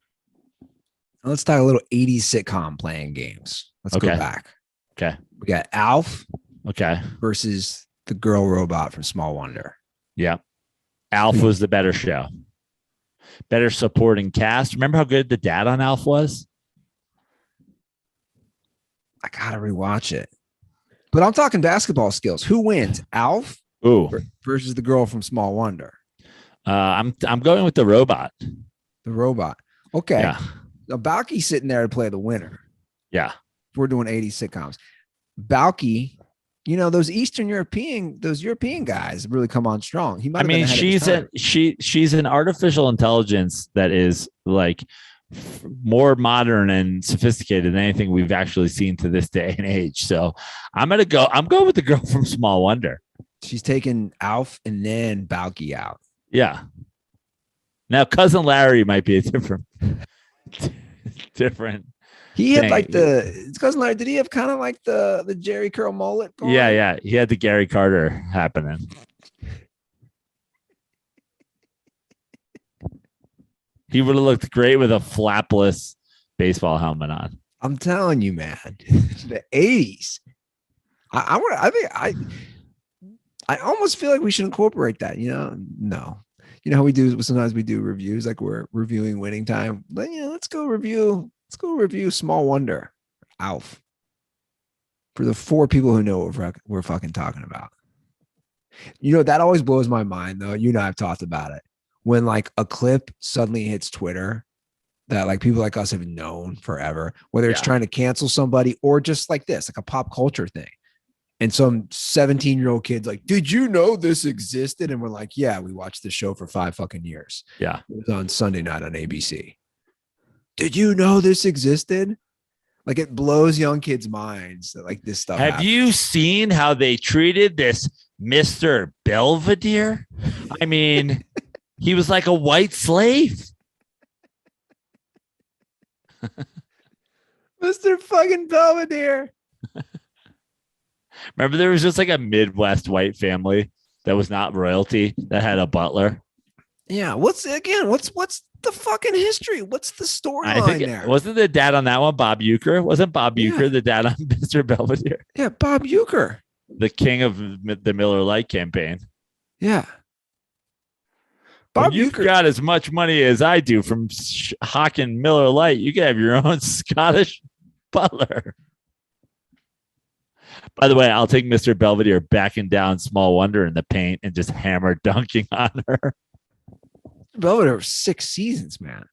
Let's talk a little 80s sitcom playing games. Let's go back.
Okay.
We got Alf.
Okay.
Versus the girl robot from Small Wonder.
Yeah. Alf was the better show. Better supporting cast. Remember how good the dad on Alf was?
I gotta rewatch it. But I'm talking basketball skills. Who wins? Alf versus the girl from Small Wonder?
I'm going with the robot.
The robot. Okay.
Yeah.
Now Balky's sitting there to play the winner.
Yeah.
We're doing 80 sitcoms. Balky, those European guys really come on strong.
She's an artificial intelligence that is like more modern and sophisticated than anything we've actually seen to this day and age. So I'm going with the girl from Small Wonder.
She's taking Alf and then Balky out.
Yeah. Now Cousin Larry might be a different.
He had like it's Cousin Larry. Did he have kind of like the Jerry curl mullet going?
Yeah. He had the Gary Carter happening. He would have looked great with a flapless baseball helmet on.
I'm telling you, man, the 80s. I almost feel like we should incorporate that. No. How we do sometimes we do reviews like we're reviewing Winning Time. But let's go review Small Wonder, Alf. For the 4 people who know what we're fucking talking about. That always blows my mind though. I've talked about it. When like a clip suddenly hits Twitter that like people like us have known forever, whether it's trying to cancel somebody or just like this, like a pop culture thing. And some 17-year-old kid's like, did you know this existed? And we're like, yeah, we watched the show for 5 fucking years.
Yeah.
It was on Sunday night on ABC. Did you know this existed? Like it blows young kids' minds that like this stuff happens.
You seen how they treated this Mr. Belvedere? I mean, he was like a white slave.
Mr. fucking Belvedere.
Remember, there was just like a Midwest white family that was not royalty that had a butler.
Yeah. What's the fucking history? What's the storyline there?
Wasn't the dad on that one Bob Euchre? Wasn't Bob Euchre the dad on Mr. Belvedere?
Yeah, Bob Euchre,
the king of the Miller Lite campaign.
Yeah. Bob
Euchre got as much money as I do from hawking Miller Lite. You can have your own Scottish butler. By the way, I'll take Mr. Belvedere backing down Small Wonder in the paint and just hammer dunking on her.
Belvedere 6 seasons, man.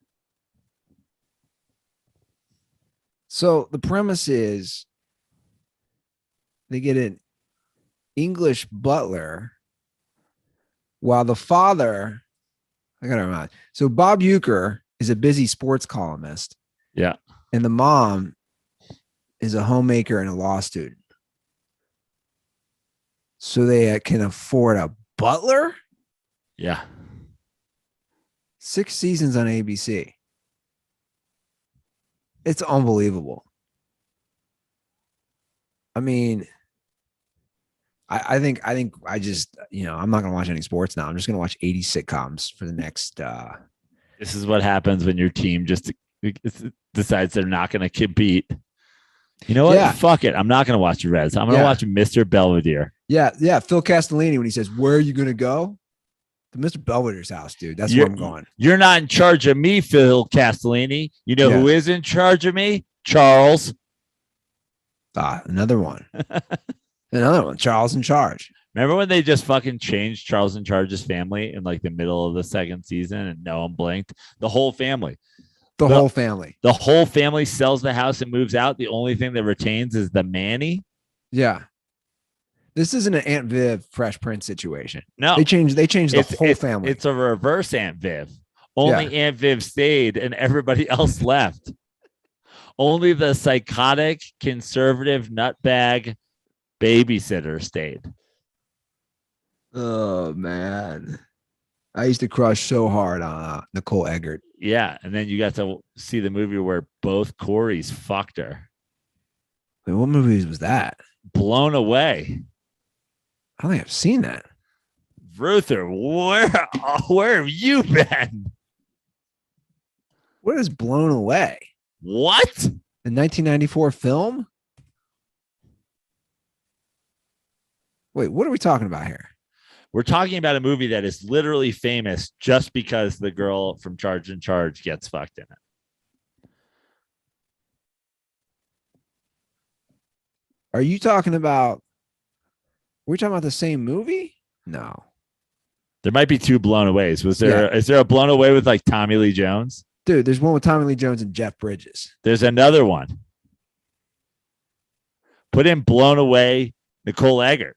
So the premise is they get English butler, while the father, I gotta remind. So Bob Uecker is a busy sports columnist.
Yeah.
And the mom is a homemaker and a law student. So they can afford a butler?
Yeah.
6 seasons on ABC. It's unbelievable. I mean, I think I just, I'm not going to watch any sports now. I'm just going to watch 80 sitcoms for the next.
This is what happens when your team just decides they're not going to compete. You know what?
Yeah.
Fuck it. I'm not going to watch the Reds. I'm going to watch Mr. Belvedere.
Yeah. Phil Castellini, when he says, "Where are you going to go?" To Mr. Belvedere's house, dude. That's where I'm going.
You're not in charge of me, Phil Castellini. You know who is in charge of me? Charles.
Another one. Another one. Charles in charge.
Remember when they just fucking changed Charles in Charge's family in like the middle of the second season and no one blinked? The whole family.
The whole family.
The whole family sells the house and moves out. The only thing that retains is the Manny.
Yeah. This isn't an Aunt Viv Fresh Prince situation.
No.
They changed the whole family.
It's a reverse Aunt Viv. Only Aunt Viv stayed and everybody else left. Only the psychotic, conservative, nutbag babysitter stayed.
Oh, man. I used to crush so hard on Nicole Eggert.
Yeah, and then you got to see the movie where both Corys fucked her.
Wait, what movie was that?
Blown Away.
I don't think I've seen that.
Ruther, where have you been?
What is Blown Away?
What?
The 1994 film? Wait, what are we talking about here?
We're talking about a movie that is literally famous just because the girl from Charge in Charge gets fucked in it.
Are you talking about? We're talking about the same movie? No.
There might be two Blown Aways. Is there a Blown Away with like Tommy Lee Jones?
Dude, there's one with Tommy Lee Jones and Jeff Bridges.
There's another one. Put in Blown Away, Nicole Eggert.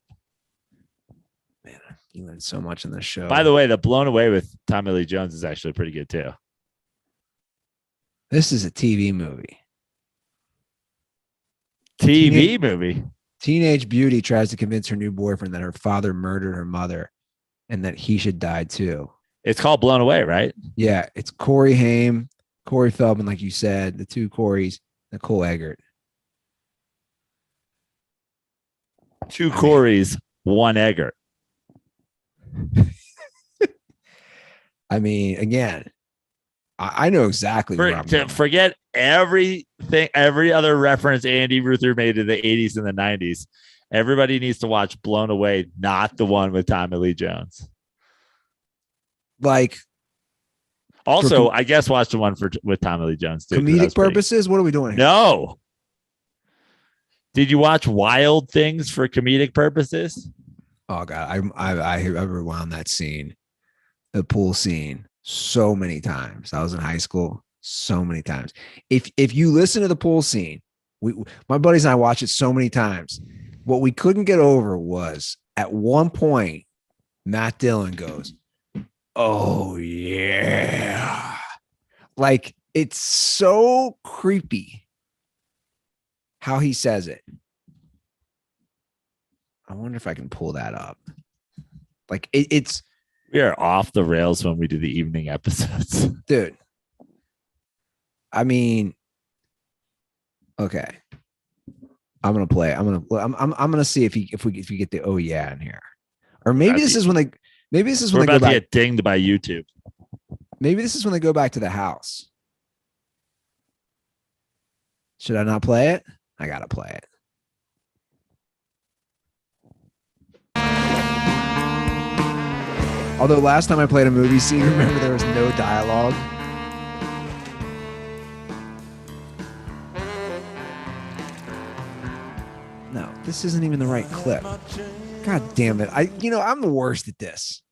Man, you learned so much in this show.
By the way, the Blown Away with Tommy Lee Jones is actually pretty good too.
This is a TV movie.
Movie.
Teenage beauty tries to convince her new boyfriend that her father murdered her mother and that he should die too.
It's called Blown Away, right?
Yeah, it's Corey Haim, Corey Feldman, like you said, the two Corys, Nicole Eggert.
Two Corys, one Eggert.
I mean, again, I know exactly where I'm going.
Forget everything, every other reference Andy Ruther made in the 80s and the 90s. Everybody needs to watch Blown Away, not the one with Tommy Lee Jones.
Like,
also, I guess watch the one with Tommy Lee Jones too.
Comedic purposes? What are we doing here?
No. Did you watch Wild Things for comedic purposes?
Oh God, I rewound that scene, the pool scene, so many times. I was in high school, so many times. If you listen to the pool scene, my buddies and I watched it so many times. What we couldn't get over was at one point, Matt Dillon goes, "Oh yeah," like it's so creepy how he says it. I wonder if I can pull that up. Like it's
we are off the rails when we do the evening episodes,
dude. I mean, okay. I'm gonna play. I'm gonna see if we get the "oh yeah" in here, or maybe this is when they
we're about to get dinged by YouTube.
Maybe this is when they go back to the house. Should I not play it? I gotta play it. Although last time I played a movie scene, remember there was no dialogue. No, this isn't even the right clip. God damn it. I'm the worst at this.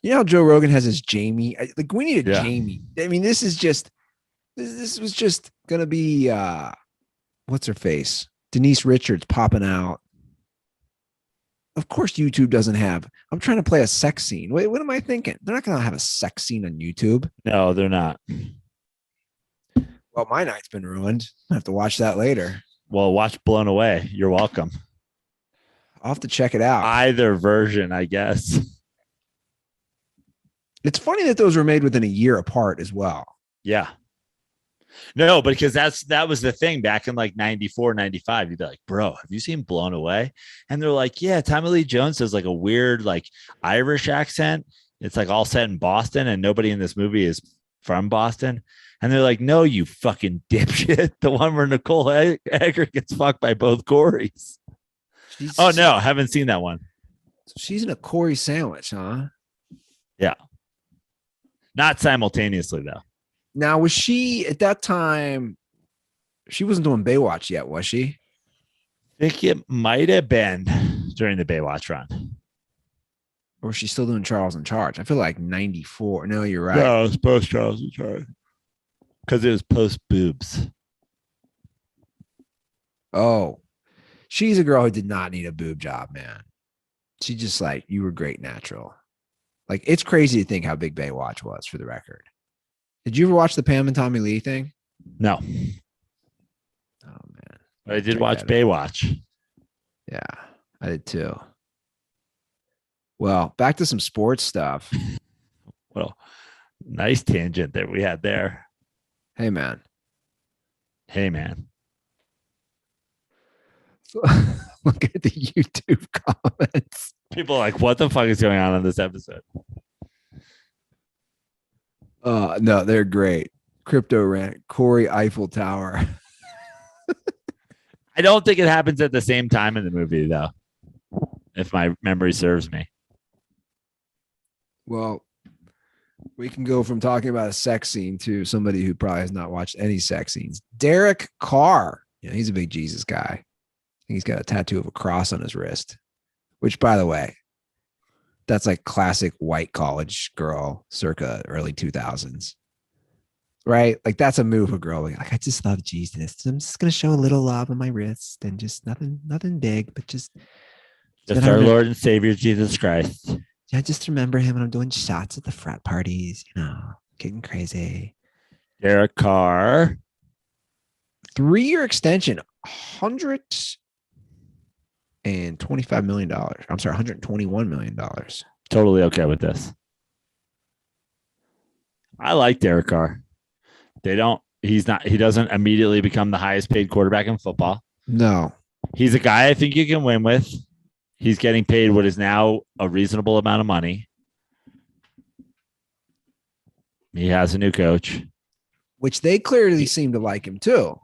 You know how Joe Rogan has his Jamie? Like, we need a Jamie. I mean, this was just going to be, what's her face? Denise Richards popping out. of course YouTube doesn't have. I'm trying to play a sex scene. Wait, what am I thinking? They're not going to have a sex scene on YouTube.
No, they're not.
Well, my night's been ruined. I have to watch that later.
Well, watch Blown Away. You're welcome.
I'll have to check it out.
Either version, I guess.
It's funny that those were made within a year apart as well.
Yeah. No, because that was the thing back in like 94, 95. You'd be like, bro, have you seen Blown Away? And they're like, yeah, Tommy Lee Jones does like a weird like Irish accent. It's like all set in Boston and nobody in this movie is from Boston. And they're like, no, you fucking dipshit. The one where Nicole Egger gets fucked by both Corys. Oh, no, I haven't seen that one.
She's in a Corey sandwich, huh?
Yeah. Not simultaneously, though.
Now, was she at that time? She wasn't doing Baywatch yet, was she?
I think it might have been during the Baywatch run.
Or was she still doing Charles in Charge? I feel like 94. No, you're right.
No, it was post Charles in Charge. Because it was post boobs.
Oh, she's a girl who did not need a boob job, man. She just like, you were great natural. Like, it's crazy to think how big Baywatch was, for the record. Did you ever watch the Pam and Tommy Lee thing?
No.
Oh, man.
But I did watch Baywatch.
Yeah, I did too. Well, back to some sports stuff.
Well, nice tangent that we had there.
Hey, man.
Hey, man.
So, look at the YouTube comments.
People are like, what the fuck is going on in this episode?
No, they're great. Crypto rant, Corey Eiffel Tower.
I don't think it happens at the same time in the movie, though, if my memory serves me.
Well, we can go from talking about a sex scene to somebody who probably has not watched any sex scenes. Derek Carr. You know, he's a big Jesus guy. I think he's got a tattoo of a cross on his wrist, which, by the way, that's like classic white college girl circa early 2000s, right? Like that's a move a girl like, I just love Jesus. So I'm just going to show a little love on my wrist and just nothing big, but just
our Lord and Savior, Jesus Christ.
I just remember him when I'm doing shots at the frat parties, you know, getting crazy.
Derek Carr.
3-year extension, $125 million. I'm sorry, $121 million.
Totally okay with this. I like Derek Carr. He doesn't immediately become the highest paid quarterback in football.
No.
He's a guy I think you can win with. He's getting paid what is now a reasonable amount of money. He has a new coach.
Which they clearly seem to like him too.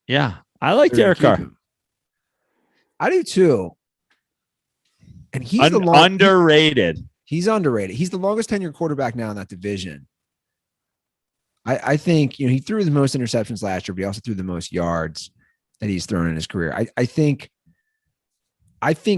Yeah. I like Derek Carr.
I do too. And he's
underrated.
He's underrated. He's the longest tenured quarterback now in that division. I think, you know, he threw the most interceptions last year, but he also threw the most yards that he's thrown in his career. I think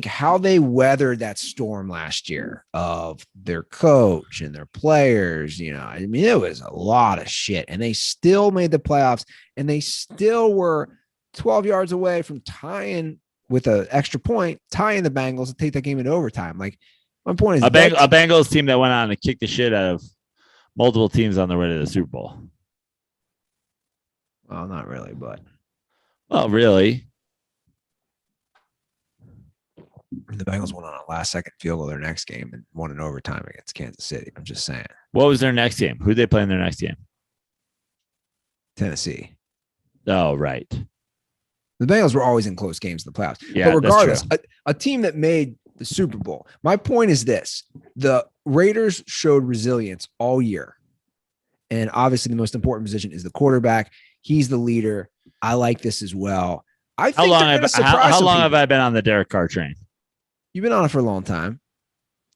how they weathered that storm last year of their coach and their players, you know, I mean, it was a lot of shit, and they still made the playoffs, and they still were 12 yards away from tying with an extra point, tying the Bengals to take that game in overtime. Like, my point is
a Bengals team that went on to kick the shit out of multiple teams on their way to the Super Bowl.
Well, not really, but.
Well, really.
The Bengals won on a last-second field goal their next game and won in overtime against Kansas City. I'm just saying.
What was their next game? Who did they play in their next game?
Tennessee.
Oh, right.
The Bengals were always in close games in the playoffs.
Yeah,
but regardless, a team that made the Super Bowl. My point is this. The Raiders showed resilience all year. And obviously the most important position is the quarterback. He's the leader. I like this as well. I think
how long have I been on the Derek Carr train?
You've been on it for a long time.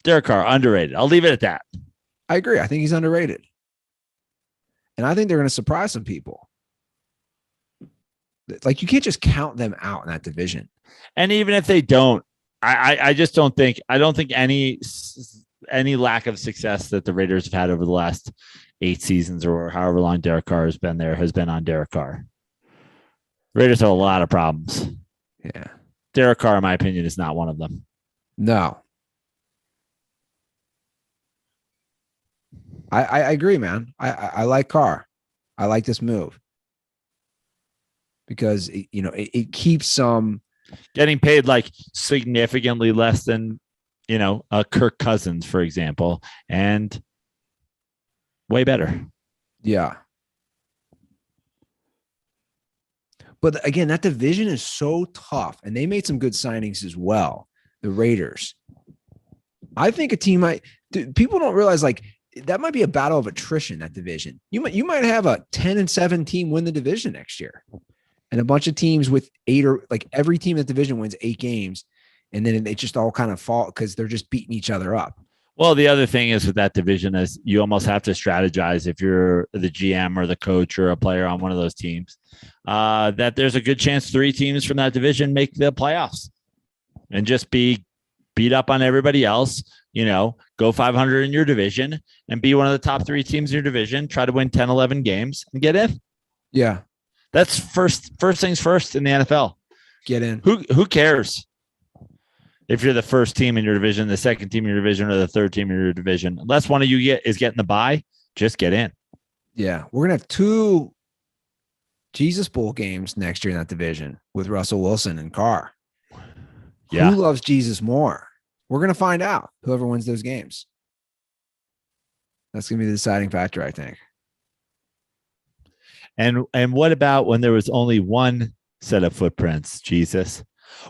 Derek Carr, underrated. I'll leave it at that.
I agree. I think he's underrated. And I think they're going to surprise some people. Like, you can't just count them out in that division.
And even if they don't, I just don't think any lack of success that the Raiders have had over the last 8 seasons or however long Derek Carr has been there has been on Derek Carr. Raiders have a lot of problems.
Yeah.
Derek Carr, in my opinion, is not one of them.
No. I agree, man. I like Carr. I like this move because it keeps some
getting paid like significantly less than Kirk Cousins, for example, and way better.
Yeah. But again, that division is so tough, and they made some good signings as well. The Raiders. I think a team people don't realize like that might be a battle of attrition, that division. You might have a 10-7 team win the division next year. And a bunch of teams with 8 or like every team in the division wins 8 games. And then they just all kind of fall because they're just beating each other up.
Well, the other thing is with that division is you almost have to strategize if you're the GM or the coach or a player on one of those teams, that there's a good chance 3 teams from that division make the playoffs and just be beat up on everybody else, go 500 in your division and be one of the top 3 teams in your division, try to win 10, 11 games and get in.
Yeah.
That's first things first in the NFL.
Get in.
Who cares if you're the first team in your division, the second team in your division, or the third team in your division? Unless one of you is getting the bye, just get in.
Yeah. We're going to have 2 Jesus Bowl games next year in that division with Russell Wilson and Carr. Yeah. Who loves Jesus more? We're going to find out, whoever wins those games. That's going to be the deciding factor, I think.
And what about when there was only one set of footprints, Jesus?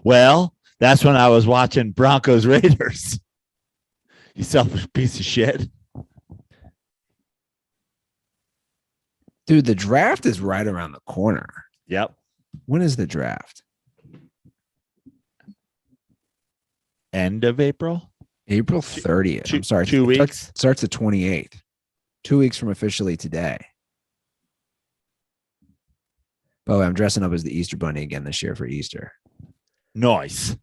Well, that's when I was watching Broncos Raiders. You selfish piece of shit.
Dude, the draft is right around the corner.
Yep.
When is the draft?
End of April?
April 30th. I'm sorry.
2 weeks?
Starts the 28th. 2 weeks from officially today. By the way, I'm dressing up as the Easter Bunny again this year for Easter.
Nice.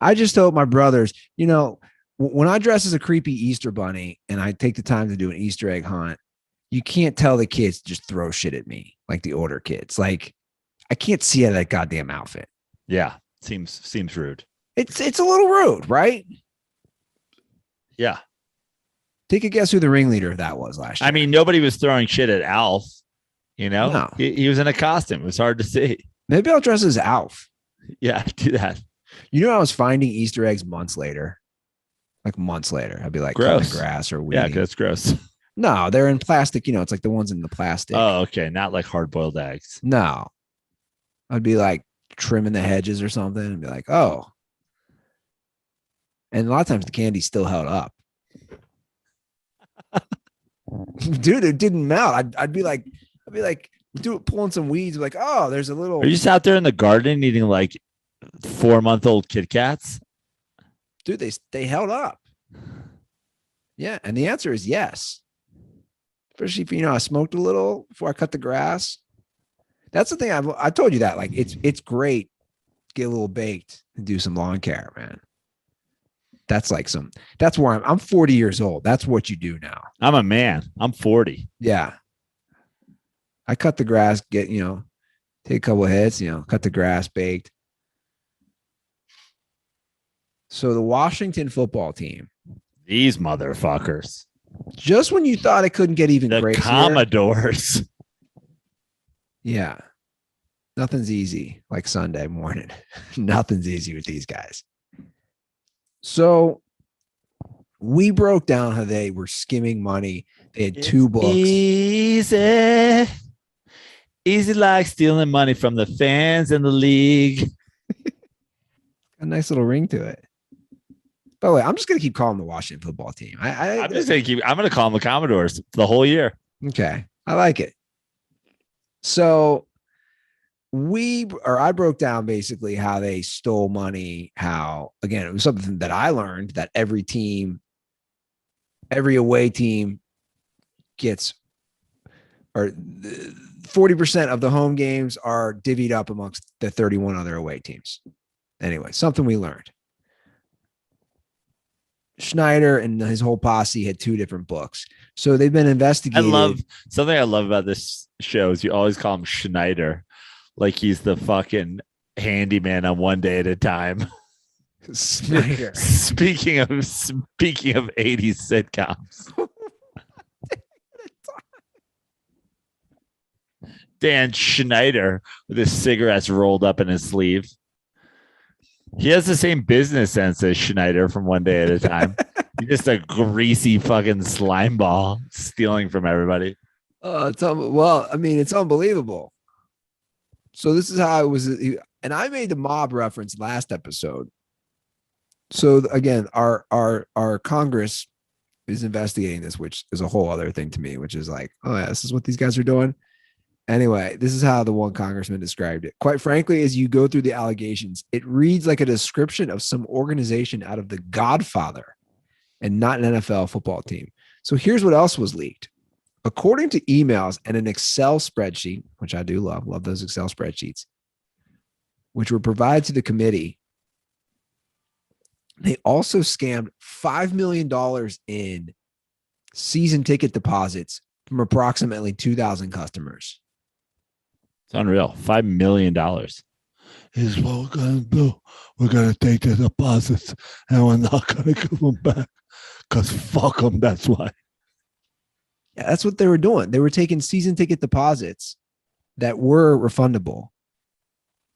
I just hope my brothers, when I dress as a creepy Easter Bunny and I take the time to do an Easter egg hunt, you can't tell the kids to just throw shit at me like the older kids. Like, I can't see out of that goddamn outfit.
Yeah. Seems rude.
It's a little rude, right?
Yeah.
Take a guess who the ringleader of that was last year.
I mean, nobody was throwing shit at Alf.
No.
He was in a costume. It was hard to see.
Maybe I'll dress as Alf.
Yeah, do that.
I was finding Easter eggs months later. Like months later. I'd be like,
gross.
Cutting grass or weeding.
Yeah, that's gross.
No, they're in plastic. It's like the ones in the plastic.
Oh, okay. Not like hard-boiled eggs.
No. I'd be like trimming the hedges or something and be like, oh. And a lot of times the candy still held up. Dude, it didn't melt. I'd be like, pulling some weeds, like, oh, there's a little.
Are you just out there in the garden eating like 4-month-old Kit Kats?
Dude, they held up. Yeah, and the answer is yes. Especially if I smoked a little before I cut the grass. That's the thing. I told you that. Like, it's great to get a little baked and do some lawn care, man. That's where I'm 40 years old. That's what you do now.
I'm a man. I'm 40.
Yeah. I cut the grass, take a couple of hits, cut the grass, baked. So the Washington football team.
These motherfuckers.
Just when you thought it couldn't get even
greater. The Commodores.
Yeah. Nothing's easy like Sunday morning. Nothing's easy with these guys. So we broke down how they were skimming money. They had 2 books.
Easy like stealing money from the fans in the league.
A nice little ring to it. By the way, I'm just going to keep calling the Washington football team.
I'm going to call them the Commodores the whole year.
Okay. I like it. So I broke down basically how they stole money, how, again, it was something that I learned that every away team gets, or 40% of the home games are divvied up amongst the 31 other away teams. Anyway, something we learned. Schneider and his whole posse had 2 different books. So they've been investigated.
Something I love about this show is you always call him Schneider. Like he's the fucking handyman on one day at a time.
Snyder.
Speaking of 80s sitcoms. Dan Schneider with his cigarettes rolled up in his sleeve. He has the same business sense as Schneider from One Day at a Time. He's just a greasy fucking slime ball stealing from everybody.
It's unbelievable. So this is how it was. And I made the mob reference last episode. So again, our Congress is investigating this, which is a whole other thing to me, which is like, oh yeah, this is what these guys are doing. Anyway, this is how the one congressman described it. Quite frankly, as you go through the allegations, it reads like a description of some organization out of The Godfather and not an NFL football team. So here's what else was leaked. According to emails and an Excel spreadsheet, which I do love those Excel spreadsheets, which were provided to the committee, they also scammed $5 million in season ticket deposits from approximately 2,000 customers.
It's unreal. $5 million.
Here's what we're going to do. We're going to take the deposits and we're not going to give them back because fuck them. That's why.
Yeah, that's what they were doing. They were taking season ticket deposits that were refundable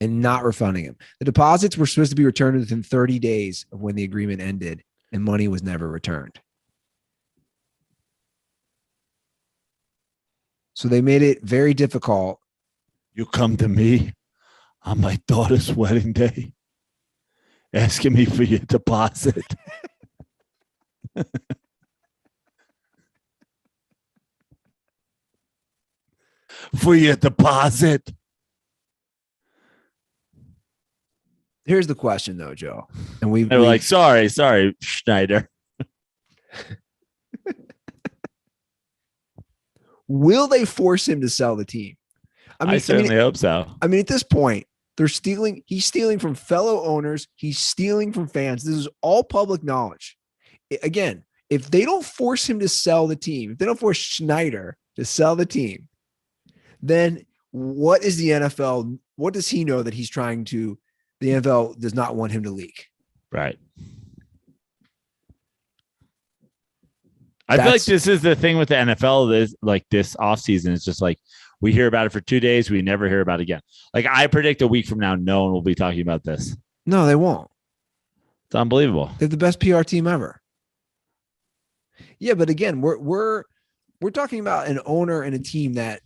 and not refunding them. The deposits were supposed to be returned within 30 days of when the agreement ended, and money was never returned. So they made it very difficult.
You come to me on my daughter's wedding day asking me for your deposit. For your deposit.
Here's the question, though, Joe. And
They were like, sorry, Schneider.
Will they force him to sell the team?
I certainly hope so.
I mean, at this point, they're stealing. He's stealing from fellow owners. He's stealing from fans. This is all public knowledge. Again, if they don't force him to sell the team, if they don't force Schneider to sell the team, then what is the NFL? What does he know that he's trying to? The NFL does not want him to leak.
Right. I feel like this is the thing with the NFL. This offseason is just like we hear about it for 2 days. We never hear about it again. Like I predict a week from now, no one will be talking about this.
No, they won't.
It's unbelievable.
They're the best PR team ever. Yeah, but again, we're talking about an owner and a team that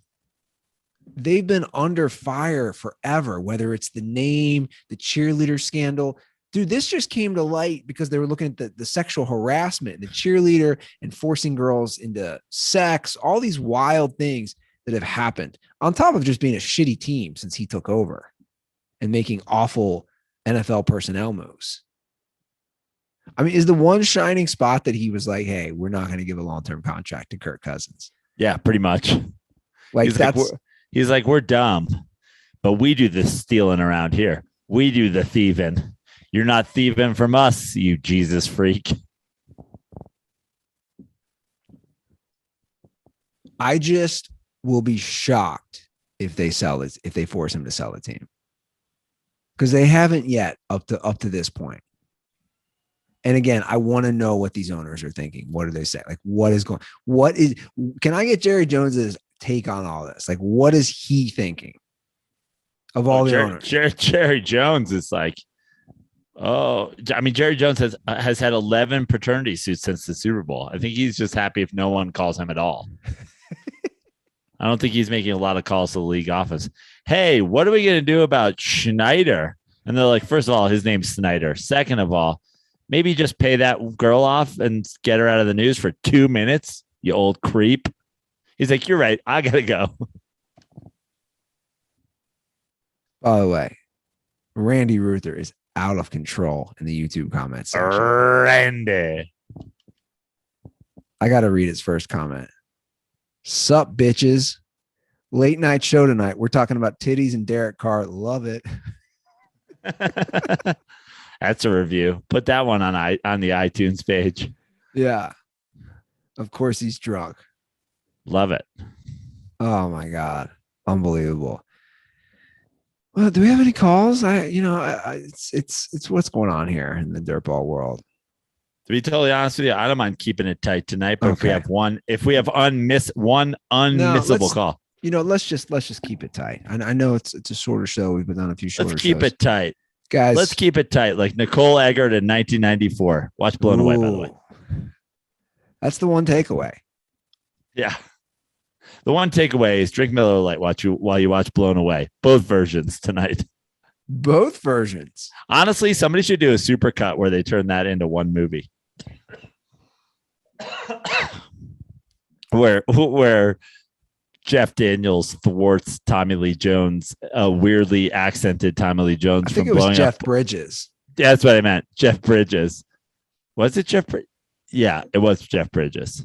they've been under fire forever, whether it's the name, the cheerleader scandal. Dude, this just came to light because they were looking at the sexual harassment, the cheerleader and forcing girls into sex, all these wild things that have happened on top of just being a shitty team since he took over and making awful NFL personnel moves. I mean, is the one shining spot that he was like, hey, we're not going to give a long-term contract to Kirk Cousins.
Yeah, pretty much.
Like
he's like, we're dumb, but we do the stealing around here. We do the thieving. You're not thieving from us, you Jesus freak.
I just will be shocked if they sell it, if they force him to sell the team. Because they haven't yet up to this point. And again, I want to know what these owners are thinking. What do they say? Like, can I get Jerry Jones's take on all this? Like, what is he thinking of all the owners?
Jerry Jones is like, Jerry Jones has had 11 paternity suits since the Super Bowl. I think he's just happy if no one calls him at all. I don't think he's making a lot of calls to the league office. Hey, what are we going to do about Schneider? And they're like, first of all, his name's Snyder. Second of all, maybe just pay that girl off and get her out of the news for 2 minutes, you old creep. He's like, you're right. I got to go.
By the way, Randy Ruther is out of control in the YouTube comments section.
Randy.
I got to read his first comment. Sup, bitches. Late night show tonight. We're talking about titties and Derek Carr. Love it.
That's a review. Put that one on the iTunes page.
Yeah. Of course he's drunk.
Love it.
Oh my God. Unbelievable. Well, do we have any calls? It's what's going on here in the dirtball world.
To be totally honest with you, I don't mind keeping it tight tonight. But
Okay.
if we have one unmissable call,
let's just keep it tight. I know it's a shorter show. We've been on a few shorter
let's keep
shows.
it tight,
guys.
Let's keep it tight, like Nicole Eggert in 1994. Watch Blown Away, by the way.
That's the one takeaway.
Yeah. The one takeaway is drink Miller Lite while you watch Blown Away. Both versions tonight.
Both versions.
Honestly, somebody should do a super cut where they turn that into one movie. where Jeff Daniels thwarts Tommy Lee Jones, a weirdly accented Tommy Lee Jones.
I think it was Jeff Bridges.
Yeah, that's what I meant. Jeff Bridges. Was it Jeff? Yeah, it was Jeff Bridges.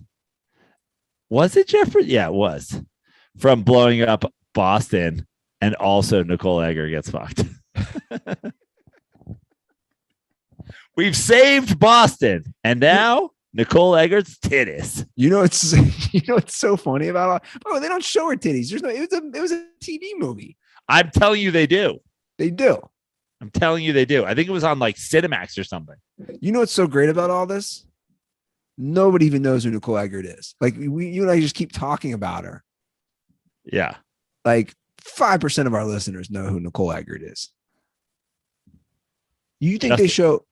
Was it Jeff? Yeah, it was. From blowing up Boston, and also Nicole Eggert gets fucked. We've saved Boston, and now Nicole Eggert's titties.
It's so funny about it. They don't show her titties. It was a TV movie.
I'm telling you, they do.
They do.
I'm telling you, they do. I think it was on like Cinemax or something.
You know what's so great about all this? Nobody even knows who Nicole Eggert is. Like you and I just keep talking about her.
Yeah.
Like 5% of our listeners know who Nicole Eggert is. You think they show?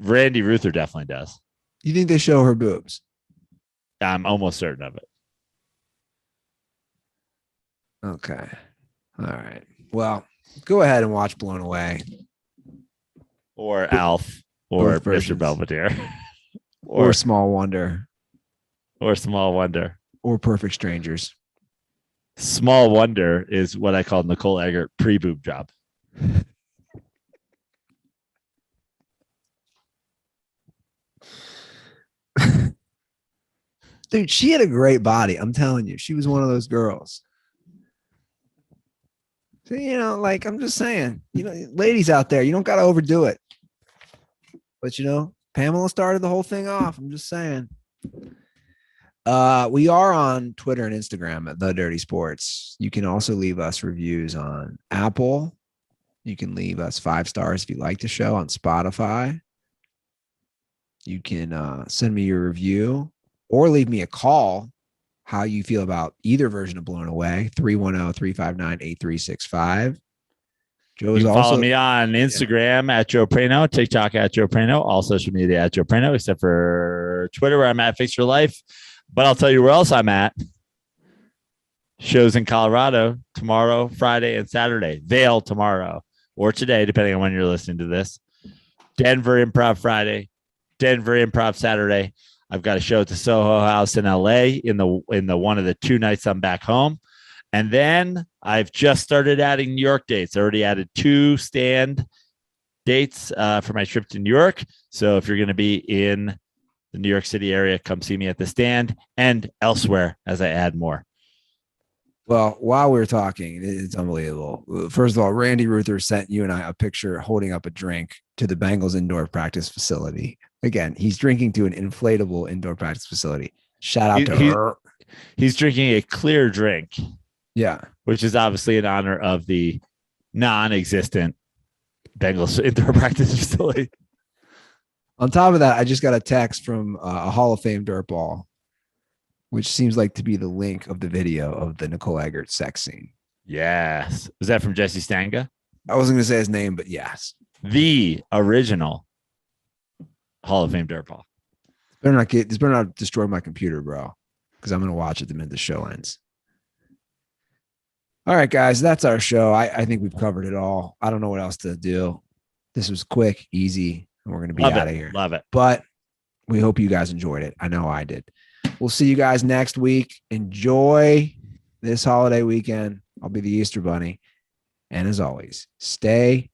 Randy Ruther definitely does.
You think they show her boobs?
I'm almost certain of it.
Okay. All right. Well, go ahead and watch Blown Away.
Or Alf. Or Mr. Belvedere.
Or Small Wonder.
Or Small Wonder.
Or Perfect Strangers.
Small Wonder is what I call Nicole Eggert pre-boob job.
Dude, she had a great body. I'm telling you, she was one of those girls. So, I'm just saying, ladies out there, you don't got to overdo it. But, Pamela started the whole thing off. I'm just saying. We are on Twitter and Instagram at The Dirty Sports. You can also leave us reviews on Apple. You can leave us 5 stars if you like the show on Spotify. You can send me your review or leave me a call, how you feel about either version of Blown Away, 310-359-8365. Joe is also
follow me on Instagram at Joe Prano, TikTok at Joe Prano, all social media at Joe Prano, except for Twitter where I'm at Fix Your Life. But I'll tell you where else I'm at. Shows in Colorado tomorrow, Friday, and Saturday. Vail tomorrow or today, depending on when you're listening to this. Denver Improv Friday, Denver Improv Saturday. I've got a show at the Soho House in LA in the one of the 2 nights I'm back home. And then I've just started adding New York dates. I already added 2 stand dates for my trip to New York. So if you're going to be in the New York City area, come see me at the stand and elsewhere as I add more.
Well, while we're talking, it's unbelievable. First of all, Randy Ruther sent you and I a picture holding up a drink to the Bengals indoor practice facility. Again, he's drinking to an inflatable indoor practice facility. Shout out to her.
He's drinking a clear drink.
Yeah.
Which is obviously in honor of the non-existent Bengals indoor practice facility.
On top of that, I just got a text from a Hall of Fame dirtball, which seems like to be the link of the video of the Nicole Eggert sex scene.
Yes. Was that from Jesse Stanga?
I wasn't going to say his name, but yes.
The original Hall of Fame dirtball.
This better not destroy my computer, bro, because I'm going to watch it the minute the show ends. All right, guys, that's our show. I think we've covered it all. I don't know what else to do. This was quick, easy, and we're going to be out of here.
Love it.
But we hope you guys enjoyed it. I know I did. We'll see you guys next week. Enjoy this holiday weekend. I'll be the Easter Bunny. And as always, stay